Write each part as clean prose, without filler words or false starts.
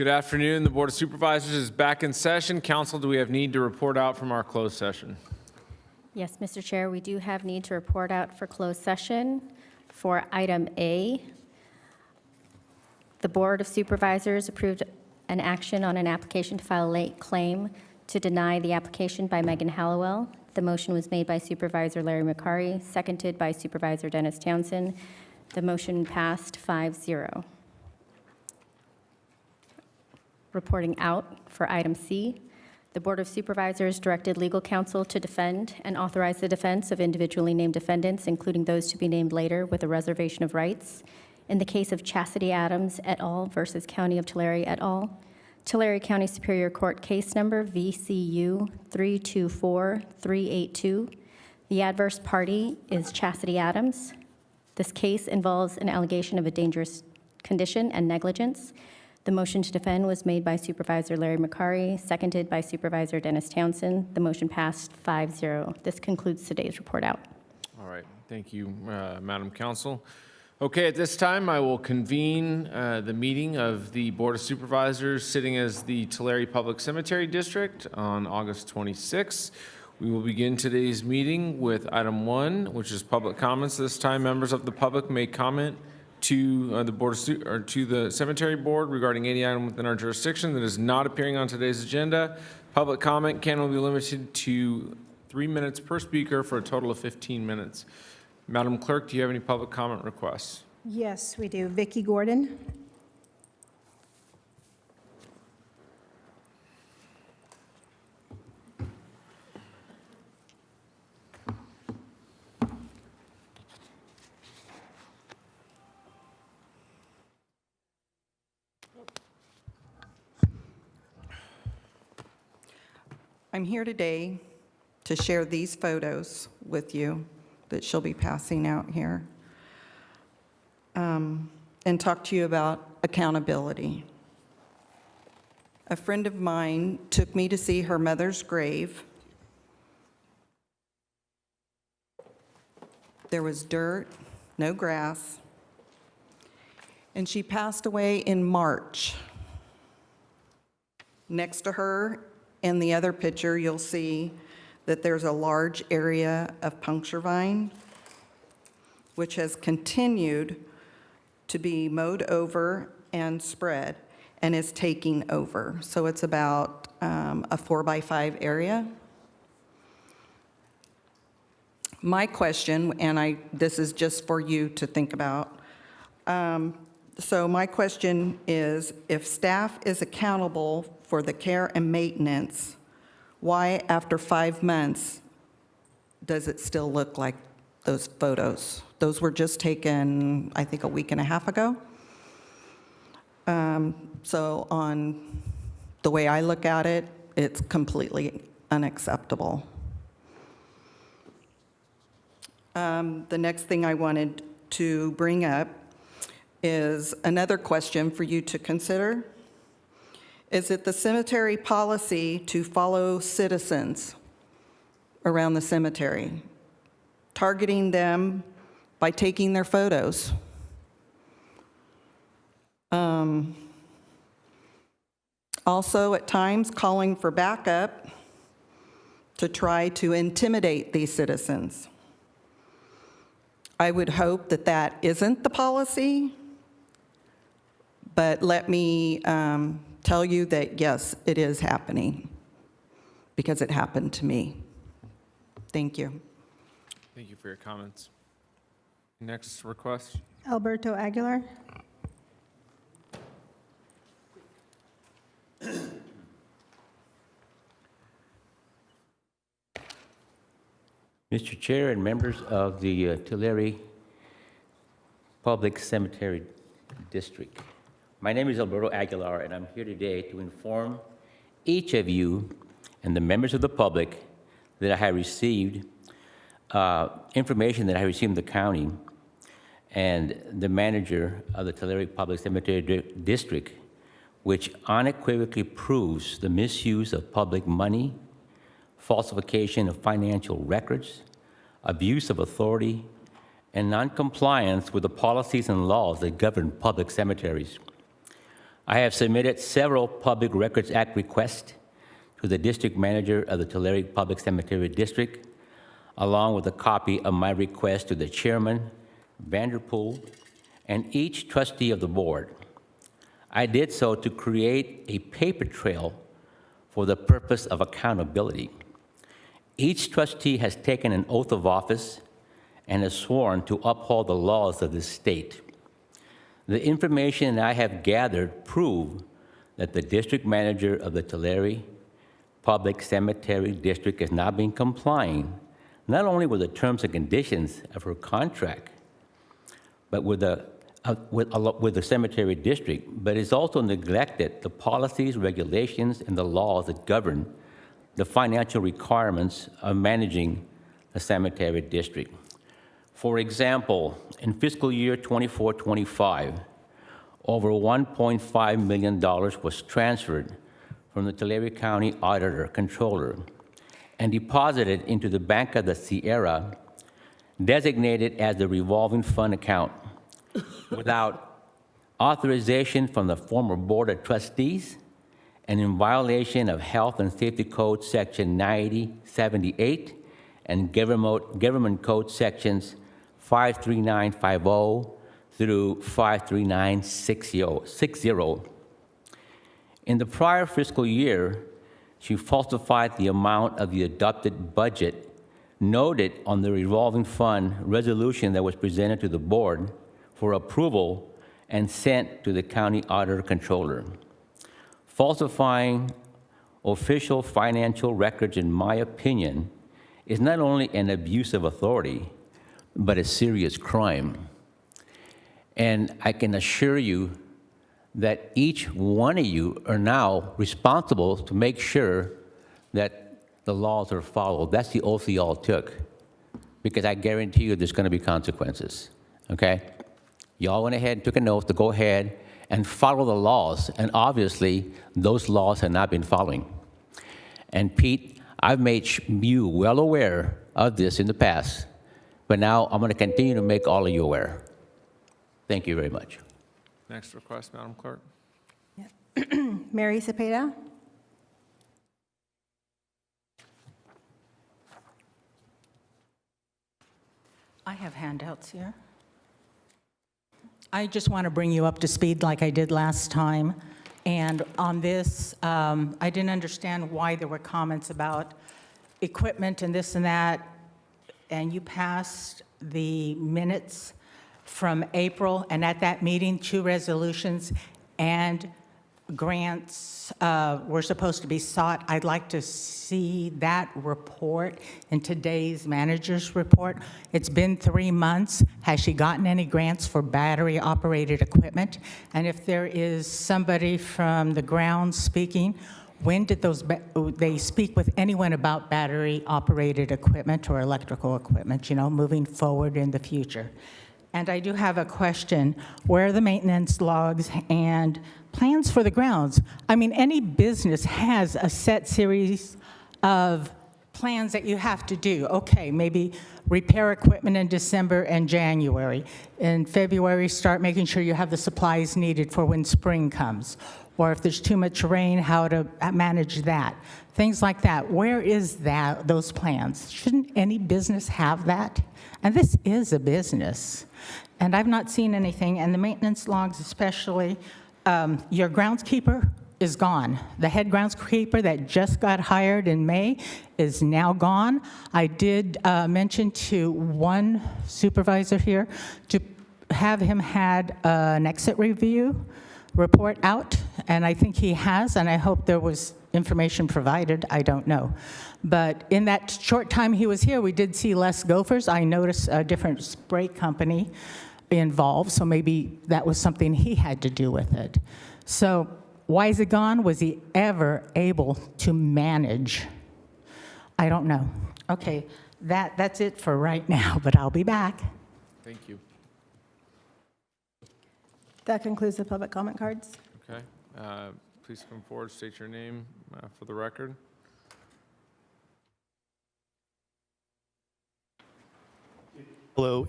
Good afternoon. The Board of Supervisors is back in session. Council, do we have need to report out from our closed session? Yes, Mr. Chair, we do have need to report out for closed session. For item A, the Board of Supervisors approved an action on an application to file a late claim to deny the application by Megan Hallowell. The motion was made by Supervisor Larry McCarry, seconded by Supervisor Dennis Townsend. The motion passed 5-0. Reporting out for item C, the Board of Supervisors directed legal counsel to defend and authorize the defense of individually named defendants, including those to be named later, with a reservation of rights. In the case of Chastity Adams et al. Versus County of Tulare et al., Tulare County Superior Court case number VCU 324382. The adverse party is Chastity Adams. This case involves an allegation of a dangerous condition and negligence. The motion to defend was made by Supervisor Larry McCarry, seconded by Supervisor Dennis Townsend. The motion passed 5-0. This concludes today's report out. All right. Thank you, Madam Counsel. Okay, at this time, I will convene the meeting of the Board of Supervisors sitting as the Tulare Public Cemetery District on August 26th. We will begin today's meeting with item 1, which is public comments. This time, members of the public may comment to the board or to the cemetery board regarding any item within our jurisdiction that is not appearing on today's agenda. Public comment can only be limited to 3 minutes per speaker for a total of 15 minutes. Madam Clerk, do you have any public comment requests? Yes, we do. Vicki Gordon. I'm here today to share these photos with you that she'll be passing out here, and talk to you about accountability. A friend of mine took me to see her mother's grave. There was dirt, no grass, and she passed away in March. Next to her, in the other picture, you'll see that there's a large area of puncture vine, which has continued to be mowed over and spread and is taking over. So it's about a 4x5 area. My question, and this is just for you to think about. So my question is, if staff is accountable for the care and maintenance, why after 5 months does it still look like those photos? Those were just taken, I think, a week and a half ago. So on the way I look at it, it's completely unacceptable. The next thing I wanted to bring up is another question for you to consider. Is it the cemetery policy to follow citizens around the cemetery, targeting them by taking their photos? Also, at times, calling for backup to try to intimidate these citizens. I would hope that that isn't the policy, but let me tell you that, yes, it is happening, because it happened to me. Thank you. Thank you for your comments. Next request. Alberto Aguilar. Mr. Chair and members of the Tulare Public Cemetery District. My name is Alberto Aguilar, and I'm here today to inform each of you and the members of the public that I have received information that I received in the county and the manager of the Tulare Public Cemetery District, which unequivocally proves the misuse of public money, falsification of financial records, abuse of authority, and noncompliance with the policies and laws that govern public cemeteries. I have submitted several Public Records Act requests to the district manager of the Tulare Public Cemetery District, along with a copy of my request to the chairman, Vanderpool, and each trustee of the board. I did so to create a paper trail for the purpose of accountability. Each trustee has taken an oath of office and is sworn to uphold the laws of this state. The information I have gathered prove that the district manager of the Tulare Public Cemetery District has not been complying not only with the terms and conditions of her contract, but with the cemetery district, but has also neglected the policies, regulations, and the laws that govern the financial requirements of managing a cemetery district. For example, in fiscal year 24-25, over $1.5 million was transferred from the Tulare County Auditor Controller and deposited into the Bank of the Sierra, designated as the revolving fund account, without authorization from the former Board of Trustees and in violation of Health and Safety Code Section 9078 and Government Code Sections 53950 through 53960. In the prior fiscal year, she falsified the amount of the adopted budget noted on the revolving fund resolution that was presented to the board for approval and sent to the county auditor controller. Falsifying official financial records, in my opinion, is not only an abuse of authority, but a serious crime. And I can assure you that each one of you are now responsible to make sure that the laws are followed. That's the oath you all took, because I guarantee you there's going to be consequences, okay? Y'all went ahead and took an oath to go ahead and follow the laws, and obviously those laws have not been following. And Pete, I've made you well aware of this in the past, but now I'm going to continue to make all of you aware. Thank you very much. Next request, Madam Clerk. Mary Cepeda. I have handouts here. I just want to bring you up to speed like I did last time. And on this, I didn't understand why there were comments about equipment and this and that. And you passed the minutes from April, and at that meeting, 2 resolutions and grants were supposed to be sought. I'd like to see that report in today's manager's report. It's been 3 months. Has she gotten any grants for battery-operated equipment? And if there is somebody from the grounds speaking, when did they speak with anyone about battery-operated equipment or electrical equipment, moving forward in the future? And I do have a question. Where are the maintenance logs and plans for the grounds? I mean, any business has a set series of plans that you have to do. Okay, maybe repair equipment in December and January. In February, start making sure you have the supplies needed for when spring comes. Or if there's too much rain, how to manage that. Things like that. Where is those plans? Shouldn't any business have that? And this is a business. And I've not seen anything, and the maintenance logs especially, your groundskeeper is gone. The head groundskeeper that just got hired in May is now gone. I did mention to one supervisor here to have him had an exit review report out, and I think he has, and I hope there was information provided. I don't know. But in that short time he was here, we did see less gophers. I noticed a different spray company involved, so maybe that was something he had to do with it. So why is it gone? Was he ever able to manage? I don't know. Okay, that's it for right now, but I'll be back. Thank you. That concludes the public comment cards. Okay. Please come forward, state your name for the record. Hello.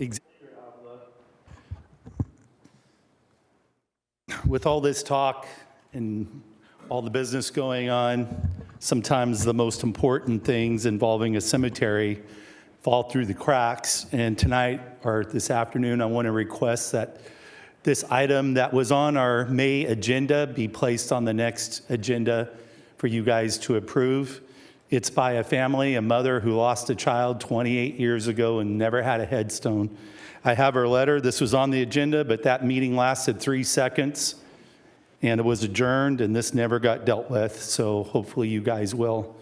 With all this talk and all the business going on, sometimes the most important things involving a cemetery fall through the cracks. And tonight, or this afternoon, I want to request that this item that was on our May agenda be placed on the next agenda for you guys to approve. It's by a family, a mother who lost a child 28 years ago and never had a headstone. I have her letter. This was on the agenda, but that meeting lasted 3 seconds, and it was adjourned, and this never got dealt with, so hopefully you guys will.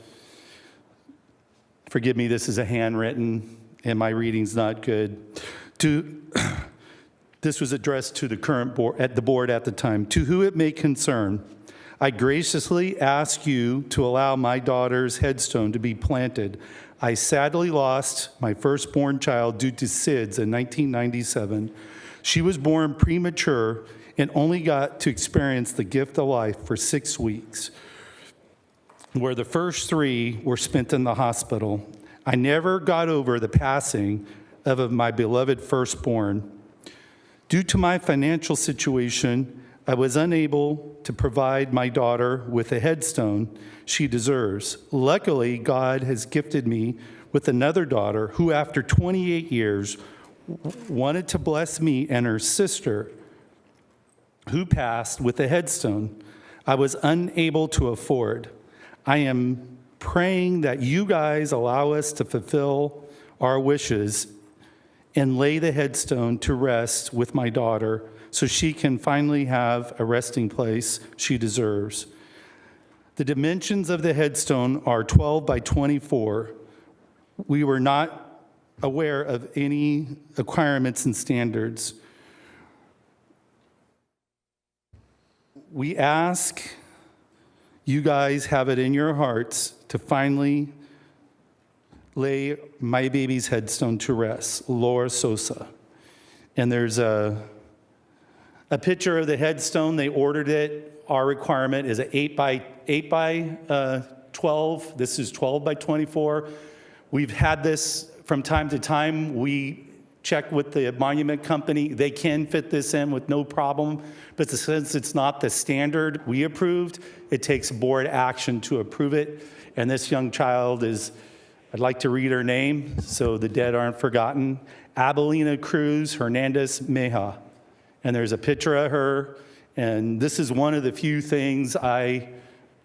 Forgive me, this is a handwritten, and my reading's not good. This was addressed to the current board, at the board at the time. To who it may concern, I graciously ask you to allow my daughter's headstone to be planted. I sadly lost my firstborn child due to SIDS in 1997. She was born premature and only got to experience the gift of life for 6 weeks, where the first 3 were spent in the hospital. I never got over the passing of my beloved firstborn. Due to my financial situation, I was unable to provide my daughter with a headstone she deserves. Luckily, God has gifted me with another daughter who, after 28 years, wanted to bless me and her sister, who passed, with a headstone I was unable to afford. I am praying that you guys allow us to fulfill our wishes and lay the headstone to rest with my daughter so she can finally have a resting place she deserves. The dimensions of the headstone are 12 by 24. We were not aware of any requirements and standards. We ask you guys have it in your hearts to finally lay my baby's headstone to rest, Laura Sosa. And there's a picture of the headstone. They ordered it. Our requirement is an 8 by 12. This is 12 by 24. We've had this from time to time. We check with the monument company. They can fit this in with no problem. But since it's not the standard we approved, it takes board action to approve it. And this young child is, I'd like to read her name so the dead aren't forgotten, Abelina Cruz Hernandez Meja. And there's a picture of her. And this is one of the few things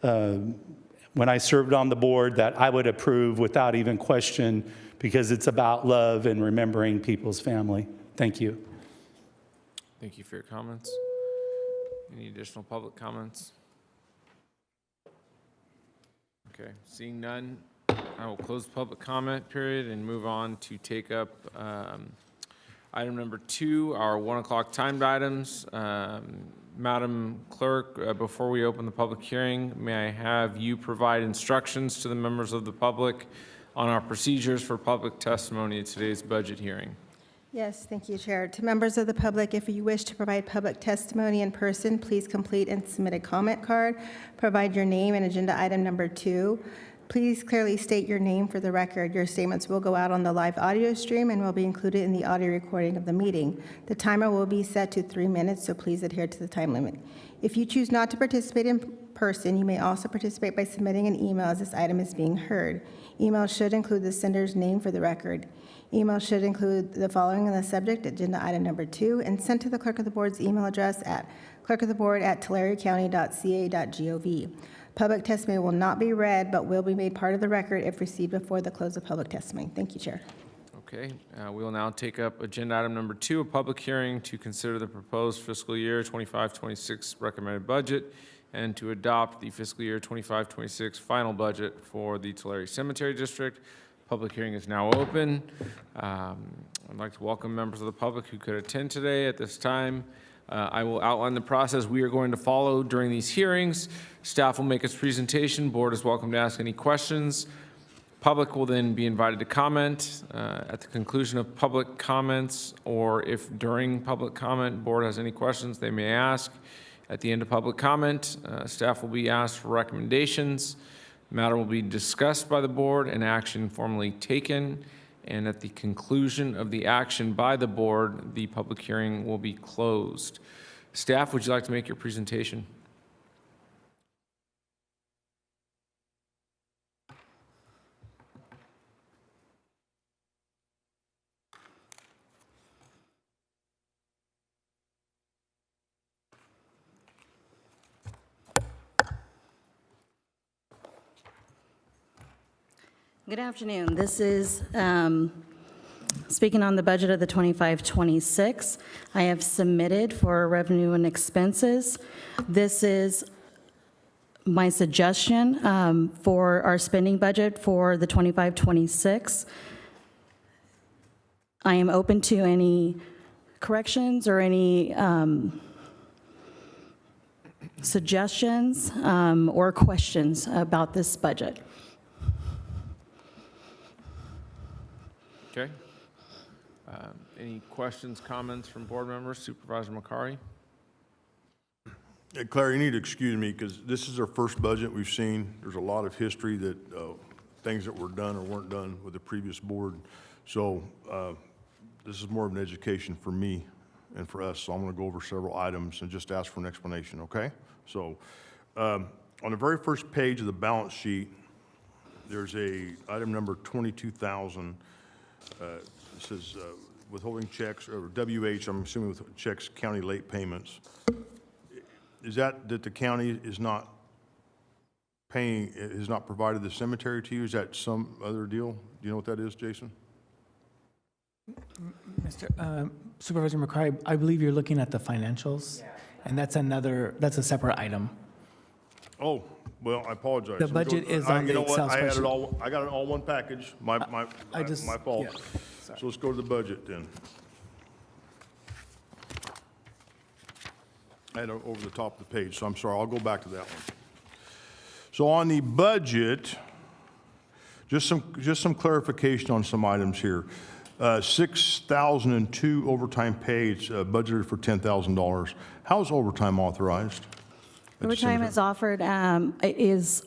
when I served on the board, that I would approve without even question, because it's about love and remembering people's family. Thank you. Thank you for your comments. Any additional public comments? Okay, seeing none, I will close the public comment period and move on to take up item number 2, our 1 o'clock timed items. Madam Clerk, before we open the public hearing, may I have you provide instructions to the members of the public on our procedures for public testimony at today's budget hearing? Yes, thank you, Chair. To members of the public, if you wish to provide public testimony in person, please complete and submit a comment card. Provide your name and agenda item number 2. Please clearly state your name for the record. Your statements will go out on the live audio stream and will be included in the audio recording of the meeting. The timer will be set to 3 minutes, so please adhere to the time limit. If you choose not to participate in person, you may also participate by submitting an email as this item is being heard. Email should include the sender's name for the record. Email should include the following in the subject, agenda item number 2, and sent to the clerk of the board's email address at clerkoftheboard@tularecounty.ca.gov. Public testimony will not be read, but will be made part of the record if received before the close of public testimony. Thank you, Chair. Okay, we will now take up agenda item number 2, a public hearing to consider the proposed fiscal year 25-26 recommended budget and to adopt the fiscal year 25-26 final budget for the Tulare Cemetery District. Public hearing is now open. I'd like to welcome members of the public who could attend today at this time. I will outline the process we are going to follow during these hearings. Staff will make its presentation. Board is welcome to ask any questions. Public will then be invited to comment. At the conclusion of public comments, or if during public comment, board has any questions they may ask. At the end of public comment, staff will be asked for recommendations. The matter will be discussed by the board and action formally taken. And at the conclusion of the action by the board, the public hearing will be closed. Staff, would you like to make your presentation? Good afternoon. This is speaking on the budget of the 25-26. I have submitted for revenue and expenses. This is my suggestion for our spending budget for the 25-26. I am open to any corrections or any suggestions or questions about this budget. Okay. Any questions, comments from board members? Supervisor Makari? Hey, Claire, you need to excuse me because this is our first budget we've seen. There's a lot of history that things that were done or weren't done with the previous board. So this is more of an education for me and for us. So I'm going to go over several items and just ask for an explanation, okay? So on the very first page of the balance sheet, there's a item number 22,000. It says withholding checks, or WH, I'm assuming with checks, county late payments. Is that the county is not paying, has not provided the cemetery to you? Is that some other deal? Do you know what that is, Jason? Mr. Supervisor McCray, I believe you're looking at the financials, and that's a separate item. Oh, well, I apologize. The budget is on the Excel I had it spreadsheet. all, I got it all one package. My fault. yeah, So let's go to the budget then. I had it over the top of the page, so I'm sorry. I'll go back to that one. So on the budget, just some clarification on some items here. 6,002 overtime paid, budgeted for $10,000. How's overtime authorized? Overtime is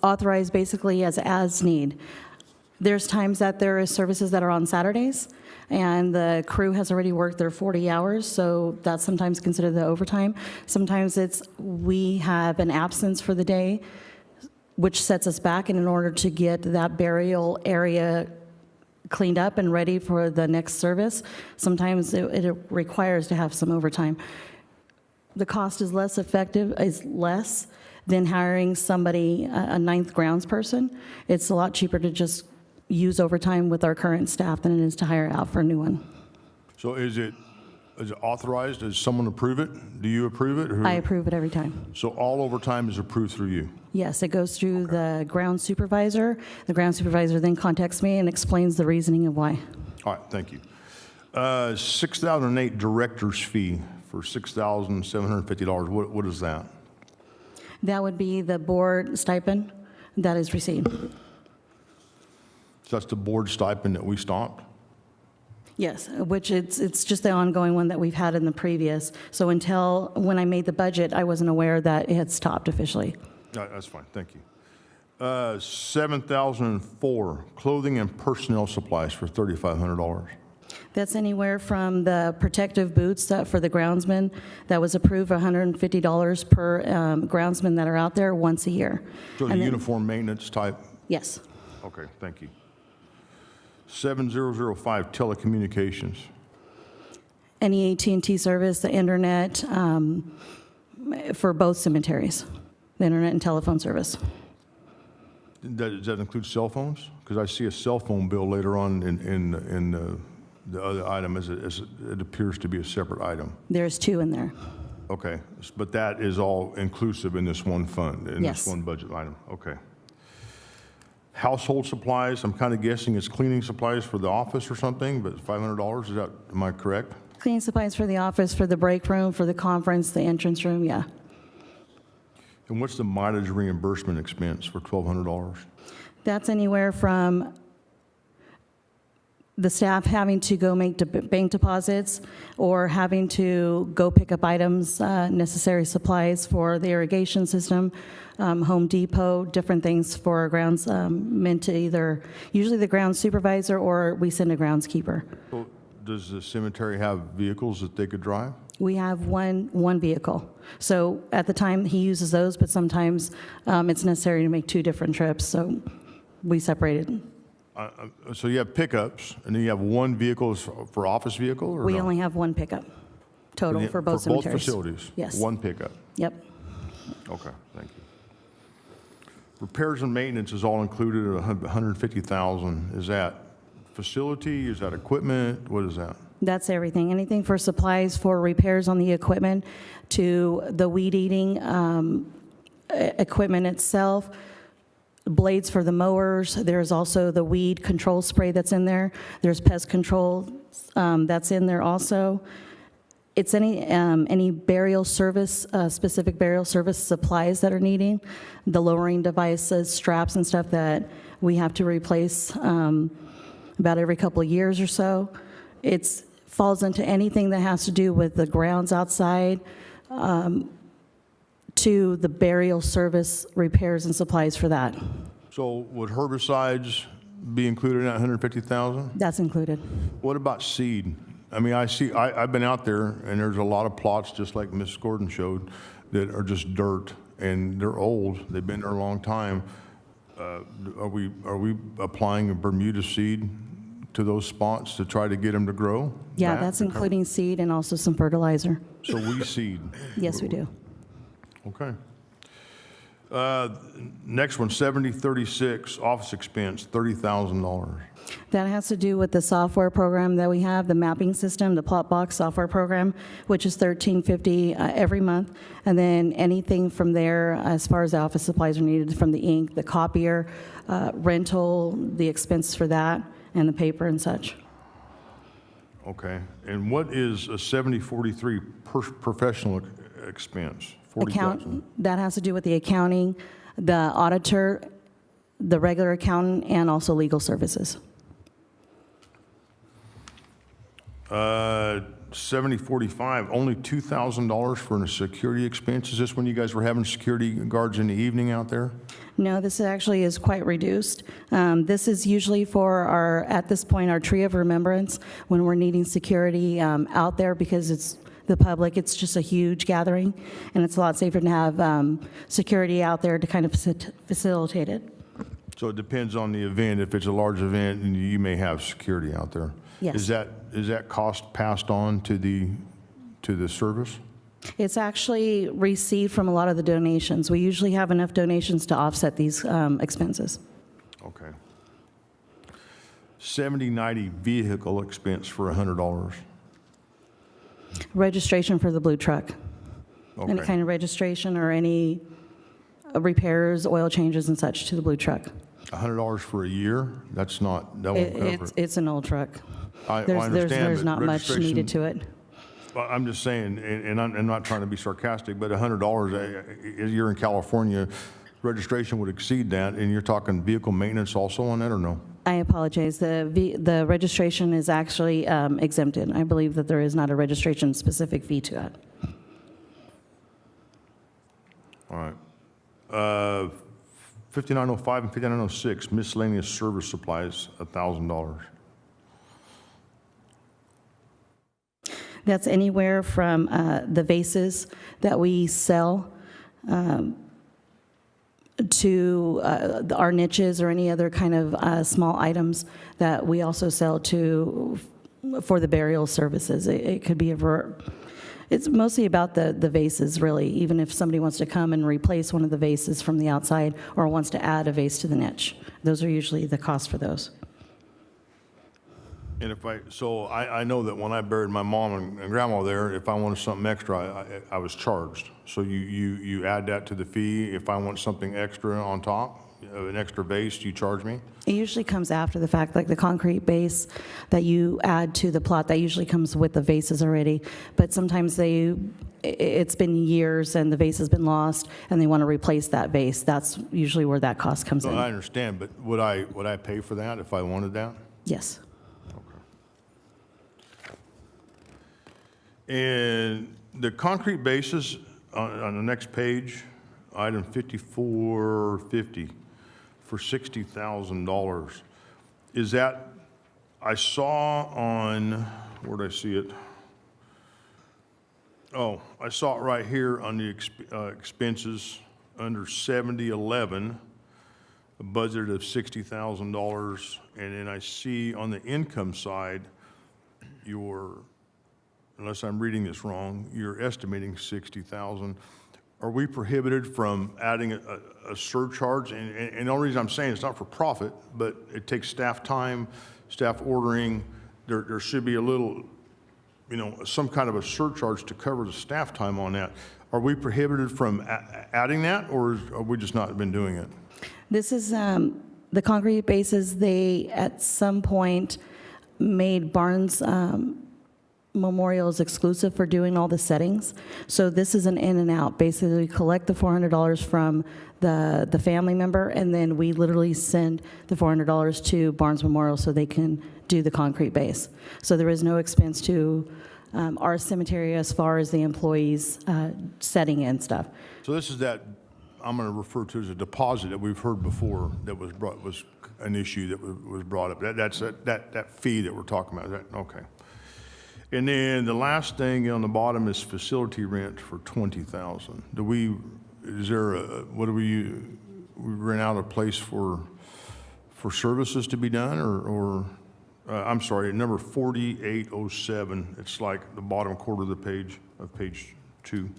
authorized basically as need. There's times that there is services that are on Saturdays, and the crew has already worked their 40 hours, so that's sometimes considered the overtime. Sometimes we have an absence for the day, which sets us back, and in order to get that burial area cleaned up and ready for the next service, sometimes it requires to have some overtime. The cost is less than hiring somebody, a ninth grounds person. It's a lot cheaper to just use overtime with our current staff than it is to hire out for a new one. So is it authorized? Does someone approve it? Do you approve it? I approve it every time. So all overtime is approved through you? Yes, it goes through the ground supervisor. The ground supervisor then contacts me and explains the reasoning of why. All right, thank you. 6,008 director's fee for $6,750. What is that? That would be the board stipend that is received. So that's the board stipend that we stopped? Yes, which it's just the ongoing one that we've had in the previous. So until when I made the budget, I wasn't aware that it had stopped officially. That's fine, thank you. 7,004, clothing and personnel supplies for $3,500. That's anywhere from the protective boots for the groundsmen that was approved $150 per groundsman that are out there once a year. So the And then- uniform maintenance type? Yes. Okay, thank you. 7005, telecommunications. Any AT&T service, the internet, for both cemeteries, the internet and telephone service. Does that include cell phones? Because I see a cell phone bill later on in the other item as it appears to be a separate item. There's two in there. Okay, but that is all inclusive in this one fund, in Yes. this one budget item? Okay. Household supplies, I'm kind of guessing it's cleaning supplies for the office or something, but $500, am I correct? Cleaning supplies for the office, for the break room, for the conference, the entrance room, yeah. And what's the mileage reimbursement expense for $1,200? That's anywhere from the staff having to go make bank deposits or having to go pick up items, necessary supplies for the irrigation system, Home Depot, different things for our grounds men to usually the grounds supervisor or we send a groundskeeper. Well, does the cemetery have vehicles that they could drive? We have one vehicle. So at the time, he uses those, but sometimes it's necessary to make two different trips, so we separated. So you have pickups, and then you have one vehicle for office vehicle, or We no? only have one pickup total for both cemeteries. For both facilities? Yes. One pickup? Yep. Okay, thank you. Repairs and maintenance is all included at 150,000. Is that facility? Is that equipment? What is that? That's everything. Anything for supplies for repairs on the equipment to the weed eating equipment itself, blades for the mowers. There's also the weed control spray that's in there. There's pest control that's in there also. It's any burial service, specific burial service supplies that are needing, the lowering devices, straps and stuff that we have to replace about every couple of years or so. It falls into anything that has to do with the grounds outside, to the burial service repairs and supplies for that. So would herbicides be included in that 150,000? That's included. What about seed? I mean, I've been out there, and there's a lot of plots, just like Ms. Gordon showed, that are just dirt, and they're old. They've been there a long time. Are we applying a Bermuda seed to those spots to try to get them to grow? Yeah, back that's to cover- including seed and also some fertilizer. So we seed. Yes, we do. Okay. Next one, 7036, office expense, $30,000. That has to do with the software program that we have, the mapping system, the plot box software program, which is $13.50 every month. And then anything from there, as far as the office supplies are needed, from the ink, the copier, rental, the expense for that, and the paper and such. Okay. And what is a 7043 professional expense? 40,000. That has to do with the accounting, the auditor, the regular accountant, and also legal services. 7045, only $2,000 for a security expense? Is this when you guys were having security guards in the evening out there? No, this actually is quite reduced. This is usually for our, at this point, our tree of remembrance, when we're needing security out there, because it's the public, it's just a huge gathering, and it's a lot safer to have security out there to kind of facilitate it. So it depends on the event. If it's a large event, and you may have security out there. Yes. Is that cost passed on to the service? It's actually received from a lot of the donations. We usually have enough donations to offset these expenses. Okay. 7090 vehicle expense for $100. Registration for the blue truck. Any Okay. kind of registration or any repairs, oil changes and such to the blue truck. $100 for a year? That won't cover it. It's an old truck. I There's understand, but not much registration- needed to it. Well, I'm just saying, and I'm not trying to be sarcastic, but $100, you're in California, registration would exceed that, and you're talking vehicle maintenance also on that, or no? I apologize. The registration is actually exempted. I believe that there is not a registration-specific fee to it. All right. 5905 and 5906, miscellaneous service supplies, $1,000. That's anywhere from the vases that we sell to our niches or any other kind of small items that we also sell to for the burial services. It could be it's mostly about the vases, really, even if somebody wants to come and replace one of the vases from the outside or wants to add a vase to the niche. Those are usually the costs for those. And so I know that when I buried my mom and grandma there, if I wanted something extra, I was charged. So you add that to the fee. If I want something extra on top, an extra base, you charge me? It usually comes after the fact, like the concrete base that you add to the plot, that usually comes with the vases already. But sometimes it's been years and the vase has been lost and they want to replace that vase. That's usually where that cost comes So in. I understand, but would I pay for that if I wanted that? Yes. And the concrete bases on the next page, item 5450 for $60,000. Is that, I saw on, where did I see it? Oh, I saw it right here on the expenses under 7011, a budget of $60,000. And then I see on the income side, unless I'm reading this wrong, you're estimating 60,000. are we prohibited from adding a surcharge? And the only reason I'm saying it's not for profit, but it takes staff time, staff ordering. There should be a little, some kind of a surcharge to cover the staff time on that. Are we prohibited from adding that, or have we just not been doing it? This is, the concrete bases, they at some point made Barnes Memorials exclusive for doing all the settings. So this is an in and out. Basically, we collect the $400 from the family member, and then we literally send the $400 to Barnes Memorial so they can do the concrete base. So there is no expense to our cemetery as far as the employees setting in stuff. So this is that, I'm going to refer to as a deposit that we've heard before that was an issue that was brought up. That's that fee that we're talking about. Okay. And then the last thing on the bottom is facility rent for $20,000. We rent out a place for services to be done, or I'm sorry, number 4807. It's like the bottom quarter of the page of page 2.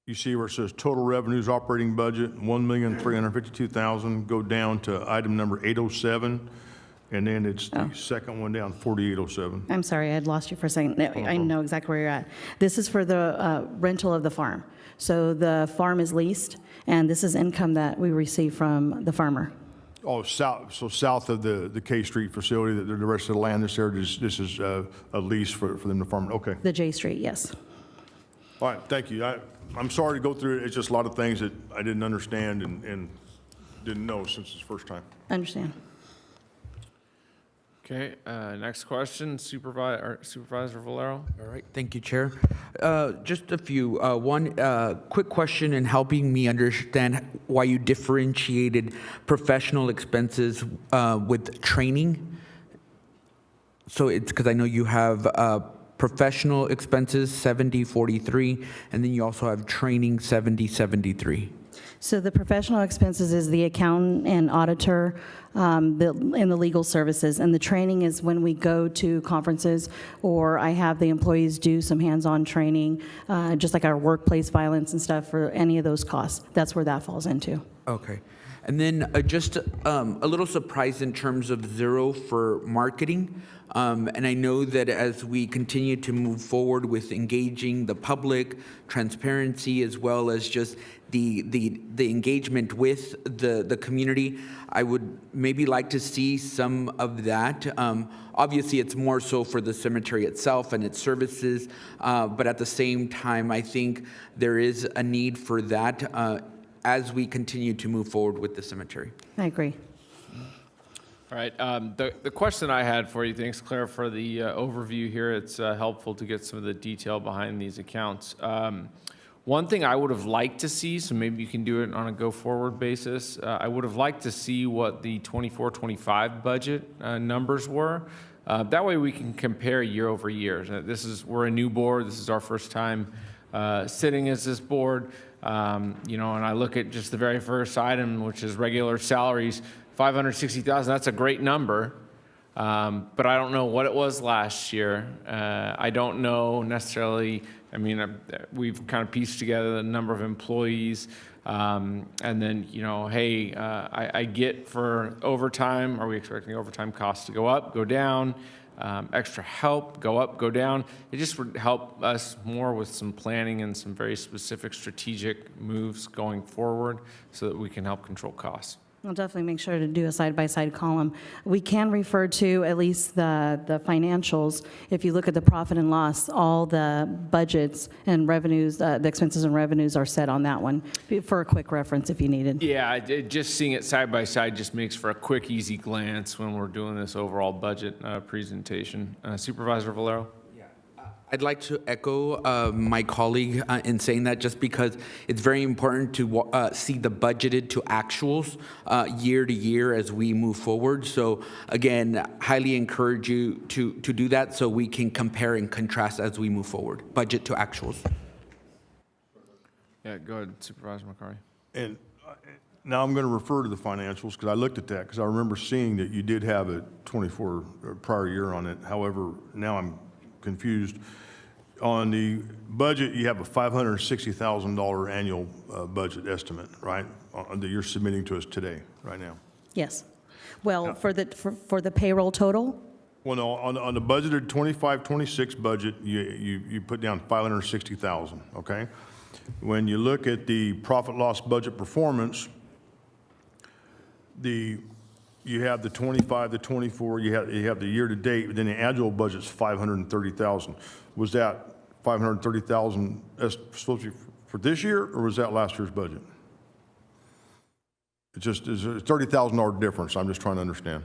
You see where it says total revenues operating budget, $1,352,000, go down to item number 807, and then it's the second one down, 4807. I'm sorry, I had lost you for a second. No, I know exactly where you're at. This is for the rental of the farm. So the farm is leased, and this is income that we receive from the farmer. Oh, south of the K Street facility, the rest of the land that's there, this is a lease for them to farm. Okay. The J Street, yes. All right, thank you. I'm sorry to go through it. It's just a lot of things that I didn't understand and didn't know since it's the first time. Understand. Okay, next question, Supervisor Valero. All right, thank you, Chair. Just a few. One quick question in helping me understand why you differentiated professional expenses with training. So it's because I know you have professional expenses 7043, and then you also have training 7073. So the professional expenses is the accountant and auditor and the legal services, and the training is when we go to conferences or I have the employees do some hands-on training, just like our workplace violence and stuff for any of those costs. That's where that falls into. Okay. And then just a little surprised in terms of zero for marketing. And I know that as we continue to move forward with engaging the public, transparency, as well as just the engagement with the community, I would maybe like to see some of that. Obviously, it's more so for the cemetery itself and its services, but at the same time, I think there is a need for that as we continue to move forward with the cemetery. I agree. All right, the question I had for you, thanks Claire for the overview here. It's helpful to get some of the detail behind these accounts. One thing I would have liked to see, so maybe you can do it on a go-forward basis, I would have liked to see what the 24-25 budget numbers were. That way we can compare year over year. We're a new board, this is our first time sitting as this board, and I look at just the very first item, which is regular salaries, $560,000, that's a great number, but I don't know what it was last year. I don't know necessarily, we've kind of pieced together the number of employees, and then, hey, I get for overtime, are we expecting overtime costs to go up, go down? Extra help, go up, go down. It just would help us more with some planning and some very specific strategic moves going forward so that we can help control costs. I'll definitely make sure to do a side-by-side column. We can refer to at least the financials. If you look at the profit and loss, all the budgets and revenues, the expenses and revenues are set on that one for a quick reference if you needed. Yeah, just seeing it side by side just makes for a quick, easy glance when we're doing this overall budget presentation. Supervisor Valero? I'd like to echo my colleague in saying that, just because it's very important to see the budgeted to actuals year to year as we move forward. So again, highly encourage you to do that so we can compare and contrast as we move forward, budget to actuals. Yeah, go ahead, Supervisor McCarty. And Now I'm going to refer to the financials because I looked at that because I remember seeing that you did have a 24 prior year on it. However, now I'm confused. On the budget, you have a $560,000 annual budget estimate, right? That you're submitting to us today, right now. Yes. Well, for the payroll total, Well, no, on the budgeted 25-26 budget, you put down 560,000, okay? When you look at the profit loss budget performance, you have the 25, the 24, you have the year to date, but then the annual budget's 530,000. Was that 530,000 supposed to be for this year, or was that last year's budget? It's a $30,000 difference. I'm just trying to understand.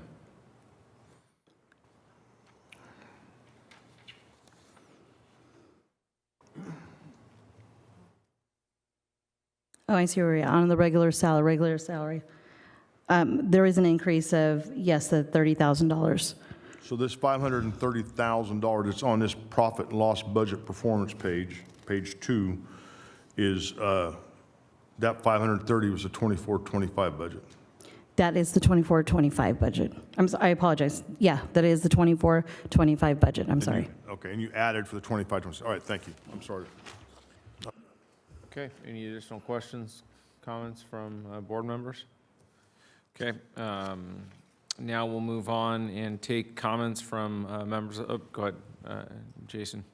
oh, I see where you're at. On the regular salary. There is an increase of, yes, the $30,000. So this $530,000 that's on this profit and loss budget performance page, page 2, is that 530 was the 24-25 budget. That is the 24-25 budget. I apologize. Yeah, that is the 24-25 budget. I'm sorry. Okay, and you added for the 25-26. All right, thank you. I'm sorry. Okay, any additional questions, comments from board members? Okay, now we'll move on and take comments from members. Oh, go ahead, Jason.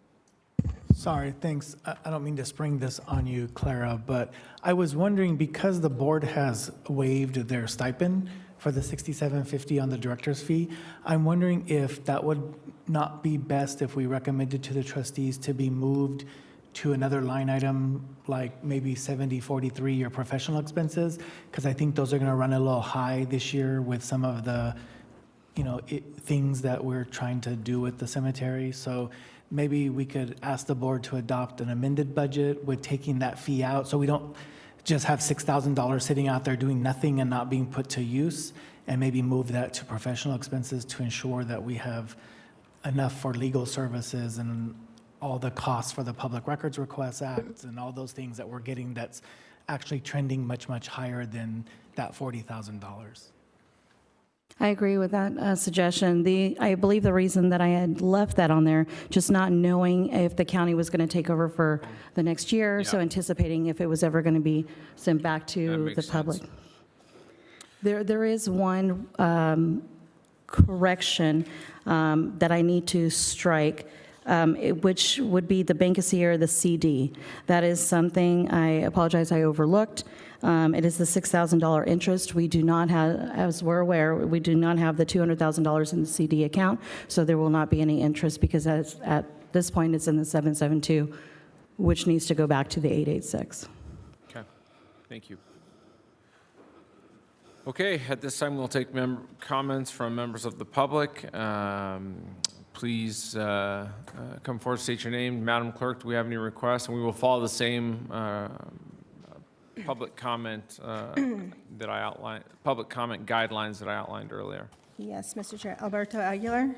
Sorry, thanks. I don't mean to spring this on you, Clara, but I was wondering, because the board has waived their stipend for the $67.50 on the director's fee, I'm wondering if that would not be best if we recommended to the trustees to be moved to another line item, like maybe 7043, your professional expenses, because I think those are going to run a little high this year with some of the, things that we're trying to do with the cemetery. So maybe we could ask the board to adopt an amended budget with taking that fee out, so we don't just have $6,000 sitting out there doing nothing and not being put to use, and maybe move that to professional expenses to ensure that we have enough for legal services and all the costs for the Public Records Request Act and all those things that we're getting that's actually trending much, much higher than that $40,000. I agree with that suggestion. I believe the reason that I had left that on there, just not knowing if the county was going to take over for the next year, so Yeah. anticipating if it was ever going to be sent back That to makes the public. sense. There is one correction that I need to strike, which would be the Bankasier, the CD. That is something, I apologize, I overlooked. It is the $6,000 interest. We do not have, as we're aware, we do not have the $200,000 in the CD account, so there will not be any interest because at this point it's in the 772, which needs to go back to the 886. Okay, thank you. Okay, at this time, we'll take comments from members of the public. Please come forward, state your name. Madam Clerk, do we have any requests? And we will follow the same public comment that I outlined, public comment guidelines that I outlined earlier. Yes, Mr. Chair. Alberto Aguilar.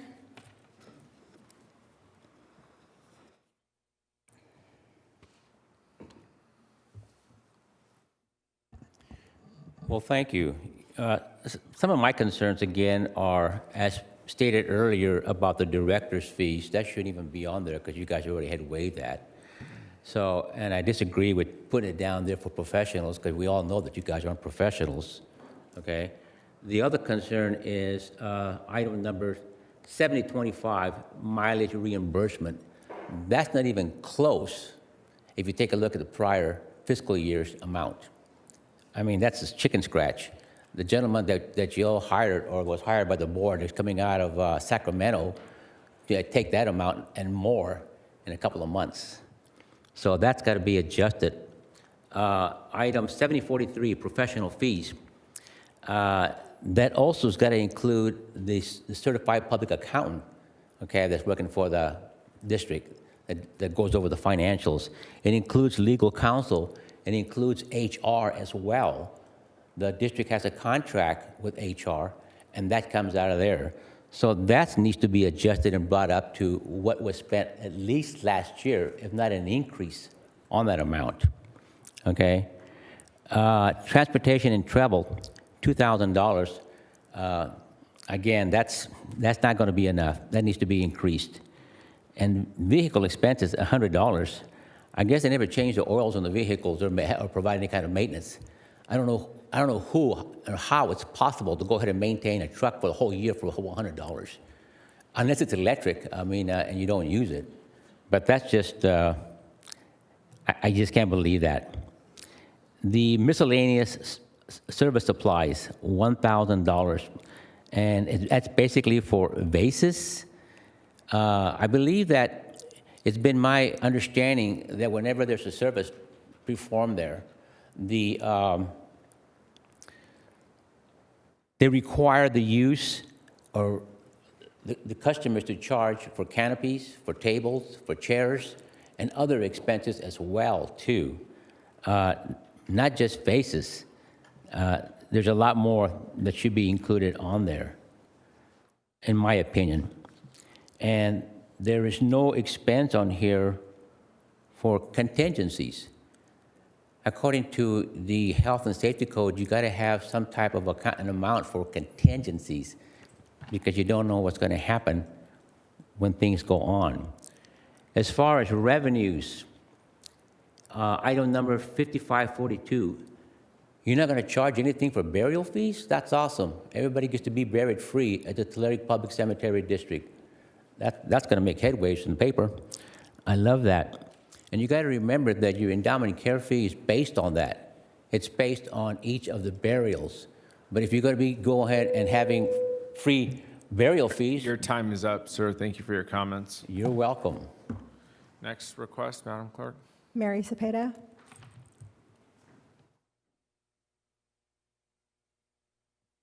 Well, thank you. Some of my concerns, again, are, as stated earlier, about the director's fees. That shouldn't even be on there because you guys already had waived that. So, and I disagree with putting it down there for professionals because we all know that you guys aren't professionals, okay? The other concern is item number 7025, mileage reimbursement. That's not even close if you take a look at the prior fiscal year's amount. I mean, that's just chicken scratch. The gentleman that you all hired or was hired by the board is coming out of Sacramento to take that amount and more in a couple of months. So that's got to be adjusted. Item 7043, professional fees. That also has got to include the certified public accountant, okay, that's working for the district that goes over the financials. It includes legal counsel. It includes HR as well. The district has a contract with HR, and that comes out of there. So that needs to be adjusted and brought up to what was spent at least last year, if not an increase on that amount, okay? Transportation and travel, $2,000. Again, that's not going to be enough. That needs to be increased. And vehicle expenses, $100. I guess they never changed the oils on the vehicles or provide any kind of maintenance. I don't know who or how it's possible to go ahead and maintain a truck for the whole year for $100, unless it's electric. I mean, and you don't use it. But that's just, I just can't believe that. The miscellaneous service supplies, $1,000, and that's basically for vases. I believe that it's been my understanding that whenever there's a service performed there, they require the use or the customers to charge for canopies, for tables, for chairs, and other expenses as well, too. Not just vases. There's a lot more that should be included on there, in my opinion. And there is no expense on here for contingencies. According to the Health and Safety Code, you got to have some type of an amount for contingencies because you don't know what's going to happen when things go on. As far as revenues, item number 5542, you're not going to charge anything for burial fees? That's awesome. Everybody gets to be buried free at the Tulare Public Cemetery District. That's going to make headways in the paper. I love that. And you got to remember that your endowment and care fee is based on that. It's based on each of the burials. But if you're going to be go ahead and having free burial fees, Your time is up, sir. Thank you for your comments. you're welcome. Next request, Madam Clerk. Mary Cepeda.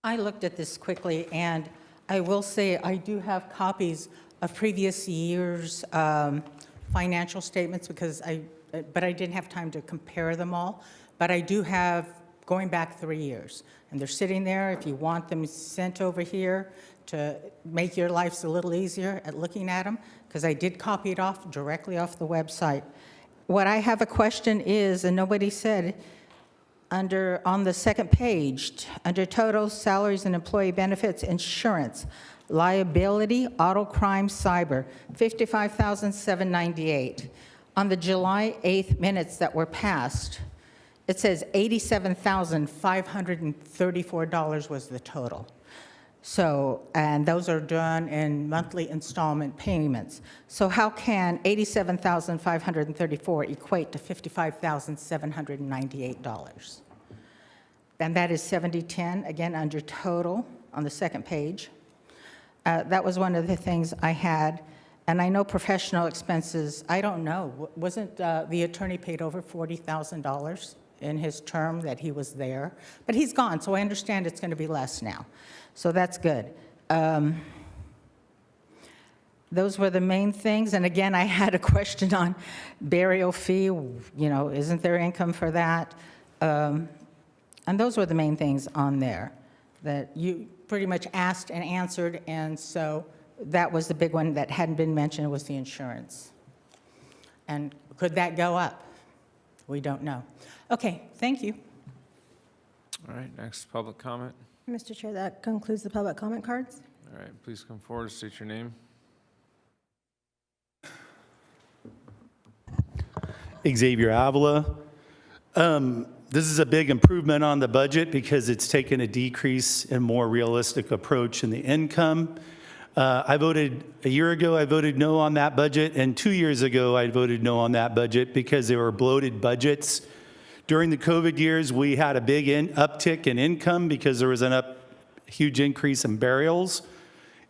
I looked at this quickly, and I will say I do have copies of previous years' financial statements but I didn't have time to compare them all. But I do have going back 3 years, and they're sitting there. If you want them sent over here to make your lives a little easier at looking at them, because I did copy it off directly off the website. What I have a question is, and nobody said, on the second page, under total salaries and employee benefits, insurance, liability, auto crime, cyber, $55,798. On the July 8th minutes that were passed, it says $87,534 was the total. So, and those are done in monthly installment payments. So how can $87,534 equate to $55,798? And that is 7010, again, under total on the second page. That was one of the things I had. And I know professional expenses, I don't know, wasn't the attorney paid over $40,000 in his term that he was there? But he's gone, so I understand it's going to be less now. So that's good. Those were the main things. And again, I had a question on burial fee. You know, isn't there income for that? And those were the main things on there that you pretty much asked and answered. And so that was the big one that hadn't been mentioned, was the insurance. And could that go up? We don't know. Okay, thank you. All right, next public comment. Mr. Chair, that concludes the public comment cards. All right, please come forward, state your name. Xavier Avila. This is a big improvement on the budget because it's taken a decrease and more realistic approach in the income. A year ago, I voted no on that budget, and 2 years ago, I voted no on that budget because they were bloated budgets. During the COVID years, we had a big uptick in income because there was huge increase in burials.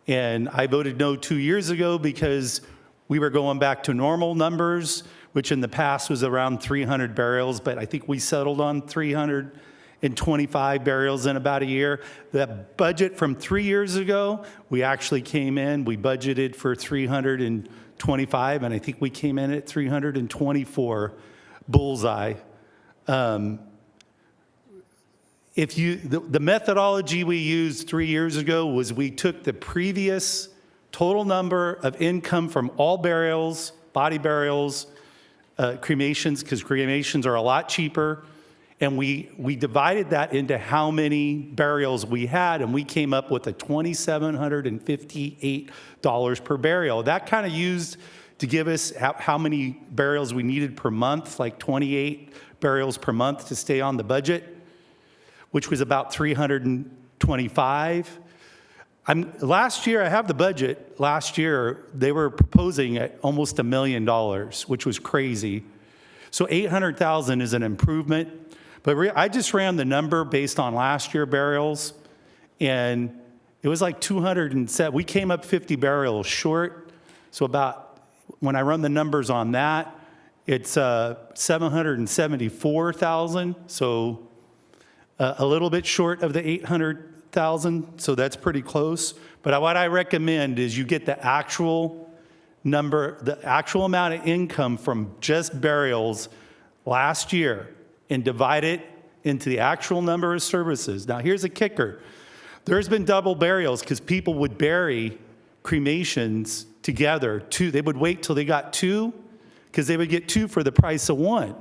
And I voted no 2 years ago because we were going back to normal numbers, which in the past was around 300 burials, but I think we settled on 325 burials in about a year. The budget from 3 years ago, we actually came in, we budgeted for 325, and I think we came in at 324 bullseye. The methodology we used 3 years ago was we took the previous total number of income from all burials, body burials, cremations, because cremations are a lot cheaper, And we divided that into how many burials we had, and we came up with a $2,758 per burial. That kind of used to give us how many burials we needed per month, like 28 burials per month to stay on the budget, which was about 325. Last year, I have the budget. Last year, they were proposing at almost $1 million, which was crazy. So 800,000 is an improvement. But I just ran the number based on last year burials, and it was like 207. We came up 50 burials short. So about, when I run the numbers on that, it's 774,000. So a little bit short of the 800,000. So that's pretty close. But what I recommend is you get the actual number, the actual amount of income from just burials last year, and divide it into the actual number of services. Now, here's a kicker. There's been double burials because people would bury cremations together. They would wait till they got two because they would get two for the price of one.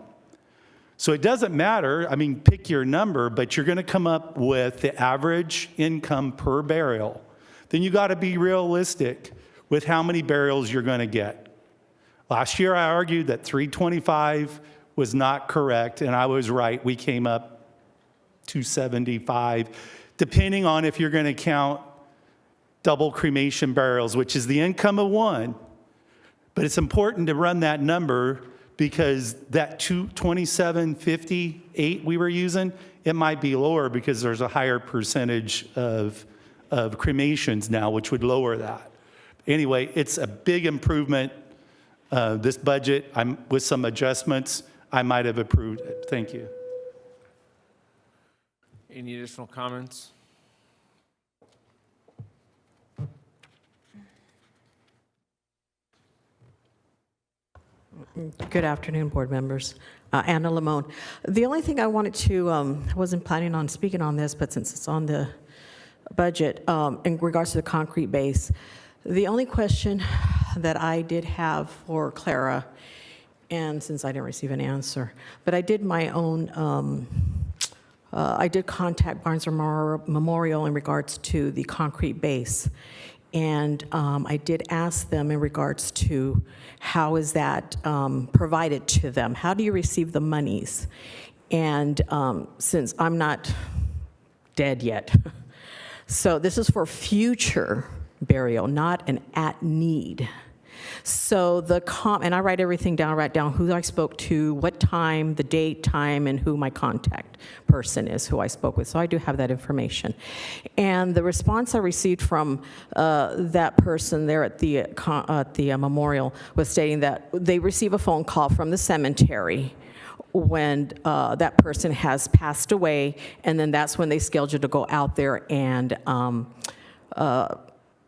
So it doesn't matter. I mean, pick your number, but you're going to come up with the average income per burial. Then you got to be realistic with how many burials you're going to get. Last year, I argued that 325 was not correct, and I was right. We came up 275, depending on if you're going to count double cremation burials, which is the income of one. But it's important to run that number because that 2758 we were using, it might be lower because there's a higher percentage of cremations now, which would lower that. Anyway, it's a big improvement. This budget, with some adjustments, I might have approved it. Thank you. Any additional comments? Good afternoon, board members. Anna Limon. The only thing I wanted to, I wasn't planning on speaking on this, but since it's on the budget, in regards to the concrete base, the only question that I did have for Clara, and since I didn't receive an answer, but I did my own, I did contact Barnes Memorial in regards to the concrete base. And I did ask them in regards to how is that provided to them? How do you receive the monies? And since I'm not dead yet, so this is for future burial, not an at-need. So and I write everything down, write down who I spoke to, what time, the date, time, and who my contact person is, who I spoke with. So I do have that information. And the response I received from that person there at the memorial was stating that they receive a phone call from the cemetery when that person has passed away, and then that's when they schedule to go out there and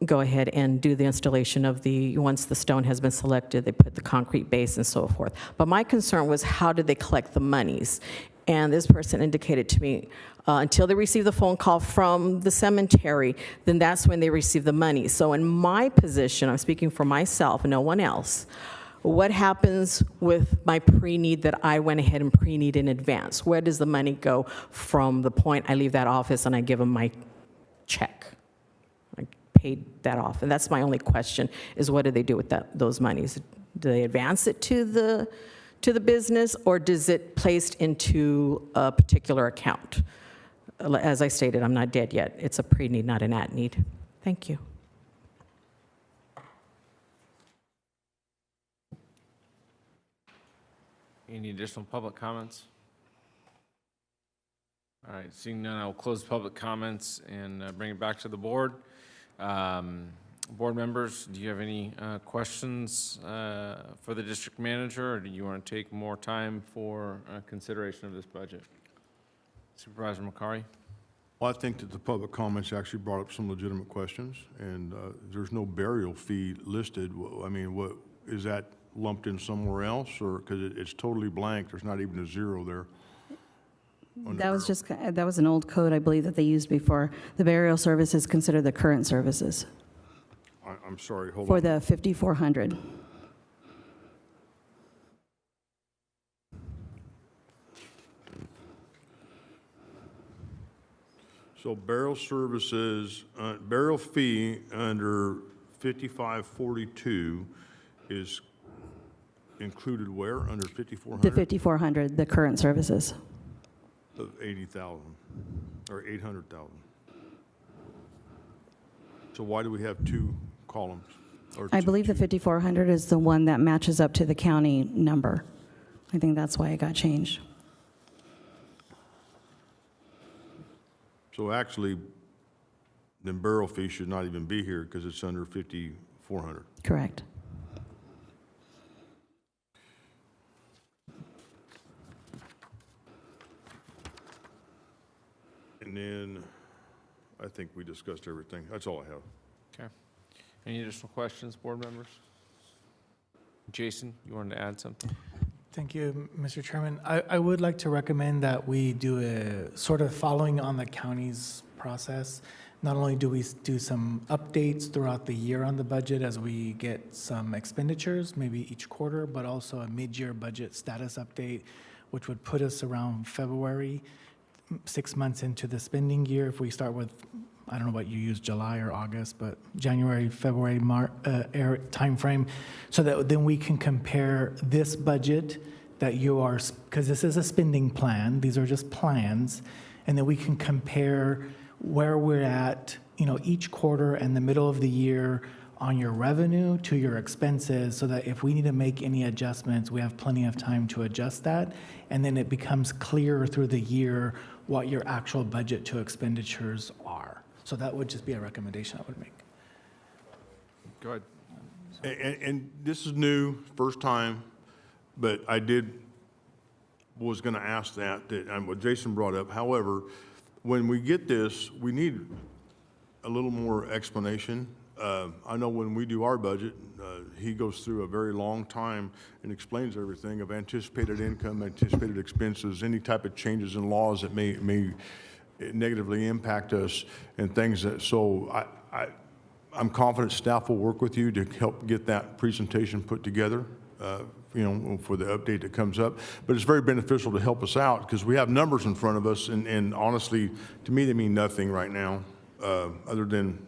go ahead and do the installation of once the stone has been selected, they put the concrete base and so forth. But my concern was how did they collect the monies? And this person indicated to me, until they receive the phone call from the cemetery, then that's when they receive the money. So in my position, I'm speaking for myself and no one else, what happens with my pre-need that I went ahead and pre-need in advance? Where does the money go from the point I leave that office and I give them my check? Paid that off, and that's my only question: is what do they do with those monies? Do they advance it to the business, or does it placed into a particular account? As I stated, I'm not dead yet. It's a pre-need, not an at-need. Thank you. Any additional public comments? All right, seeing none, I will close public comments and bring it back to the board. Board members, do you have any questions for the district manager, or do you want to take more time for consideration of this budget? Supervisor Makari? Well, I think that the public comments actually brought up some legitimate questions, and there's no burial fee listed. I mean, what is that lumped in somewhere else, or because it's totally blank? There's not even a zero there. That was an old code, I believe, that they used before. The burial services consider the current services I'm sorry, hold for on. the 5,400. So barrel services, barrel fee under 5542 is included where, under The 5,400? 5,400, the current services. Of 80,000, or 800,000. So why do we have two columns? Or I two- believe the 5,400 is the one that matches up to the county number. I think that's why it got changed. So actually, then barrel fee should not even be here because it's under 5,400. Correct. And then, I think we discussed everything. That's all I have. Okay. Any additional questions, board members? Jason, you wanted to add something? Thank you, Mr. Chairman. I would like to recommend that we do a sort of following on the county's process. Not only do we do some updates throughout the year on the budget as we get some expenditures, maybe each quarter, but also a mid-year budget status update, which would put us around February, 6 months into the spending year. If we start with, I don't know what you use, July or August, but January, February, timeframe, so that then we can compare this budget that you are, because this is a spending plan, these are just plans, and then we can compare where we're at, each quarter and the middle of the year on your revenue to your expenses, so that if we need to make any adjustments, we have plenty of time to adjust that, and then it becomes clearer through the year what your actual budget to expenditures are. So that would just be a recommendation I would make. Go ahead. And this is new, first time, but was going to ask and what Jason brought up. However, when we get this, we need a little more explanation. I know when we do our budget, he goes through a very long time and explains everything of anticipated income, anticipated expenses, any type of changes in laws that may negatively impact us and things that, so I'm confident staff will work with you to help get that presentation put together, for the update that comes up. But it's very beneficial to help us out because we have numbers in front of us, and honestly, to me, they mean nothing right now, other than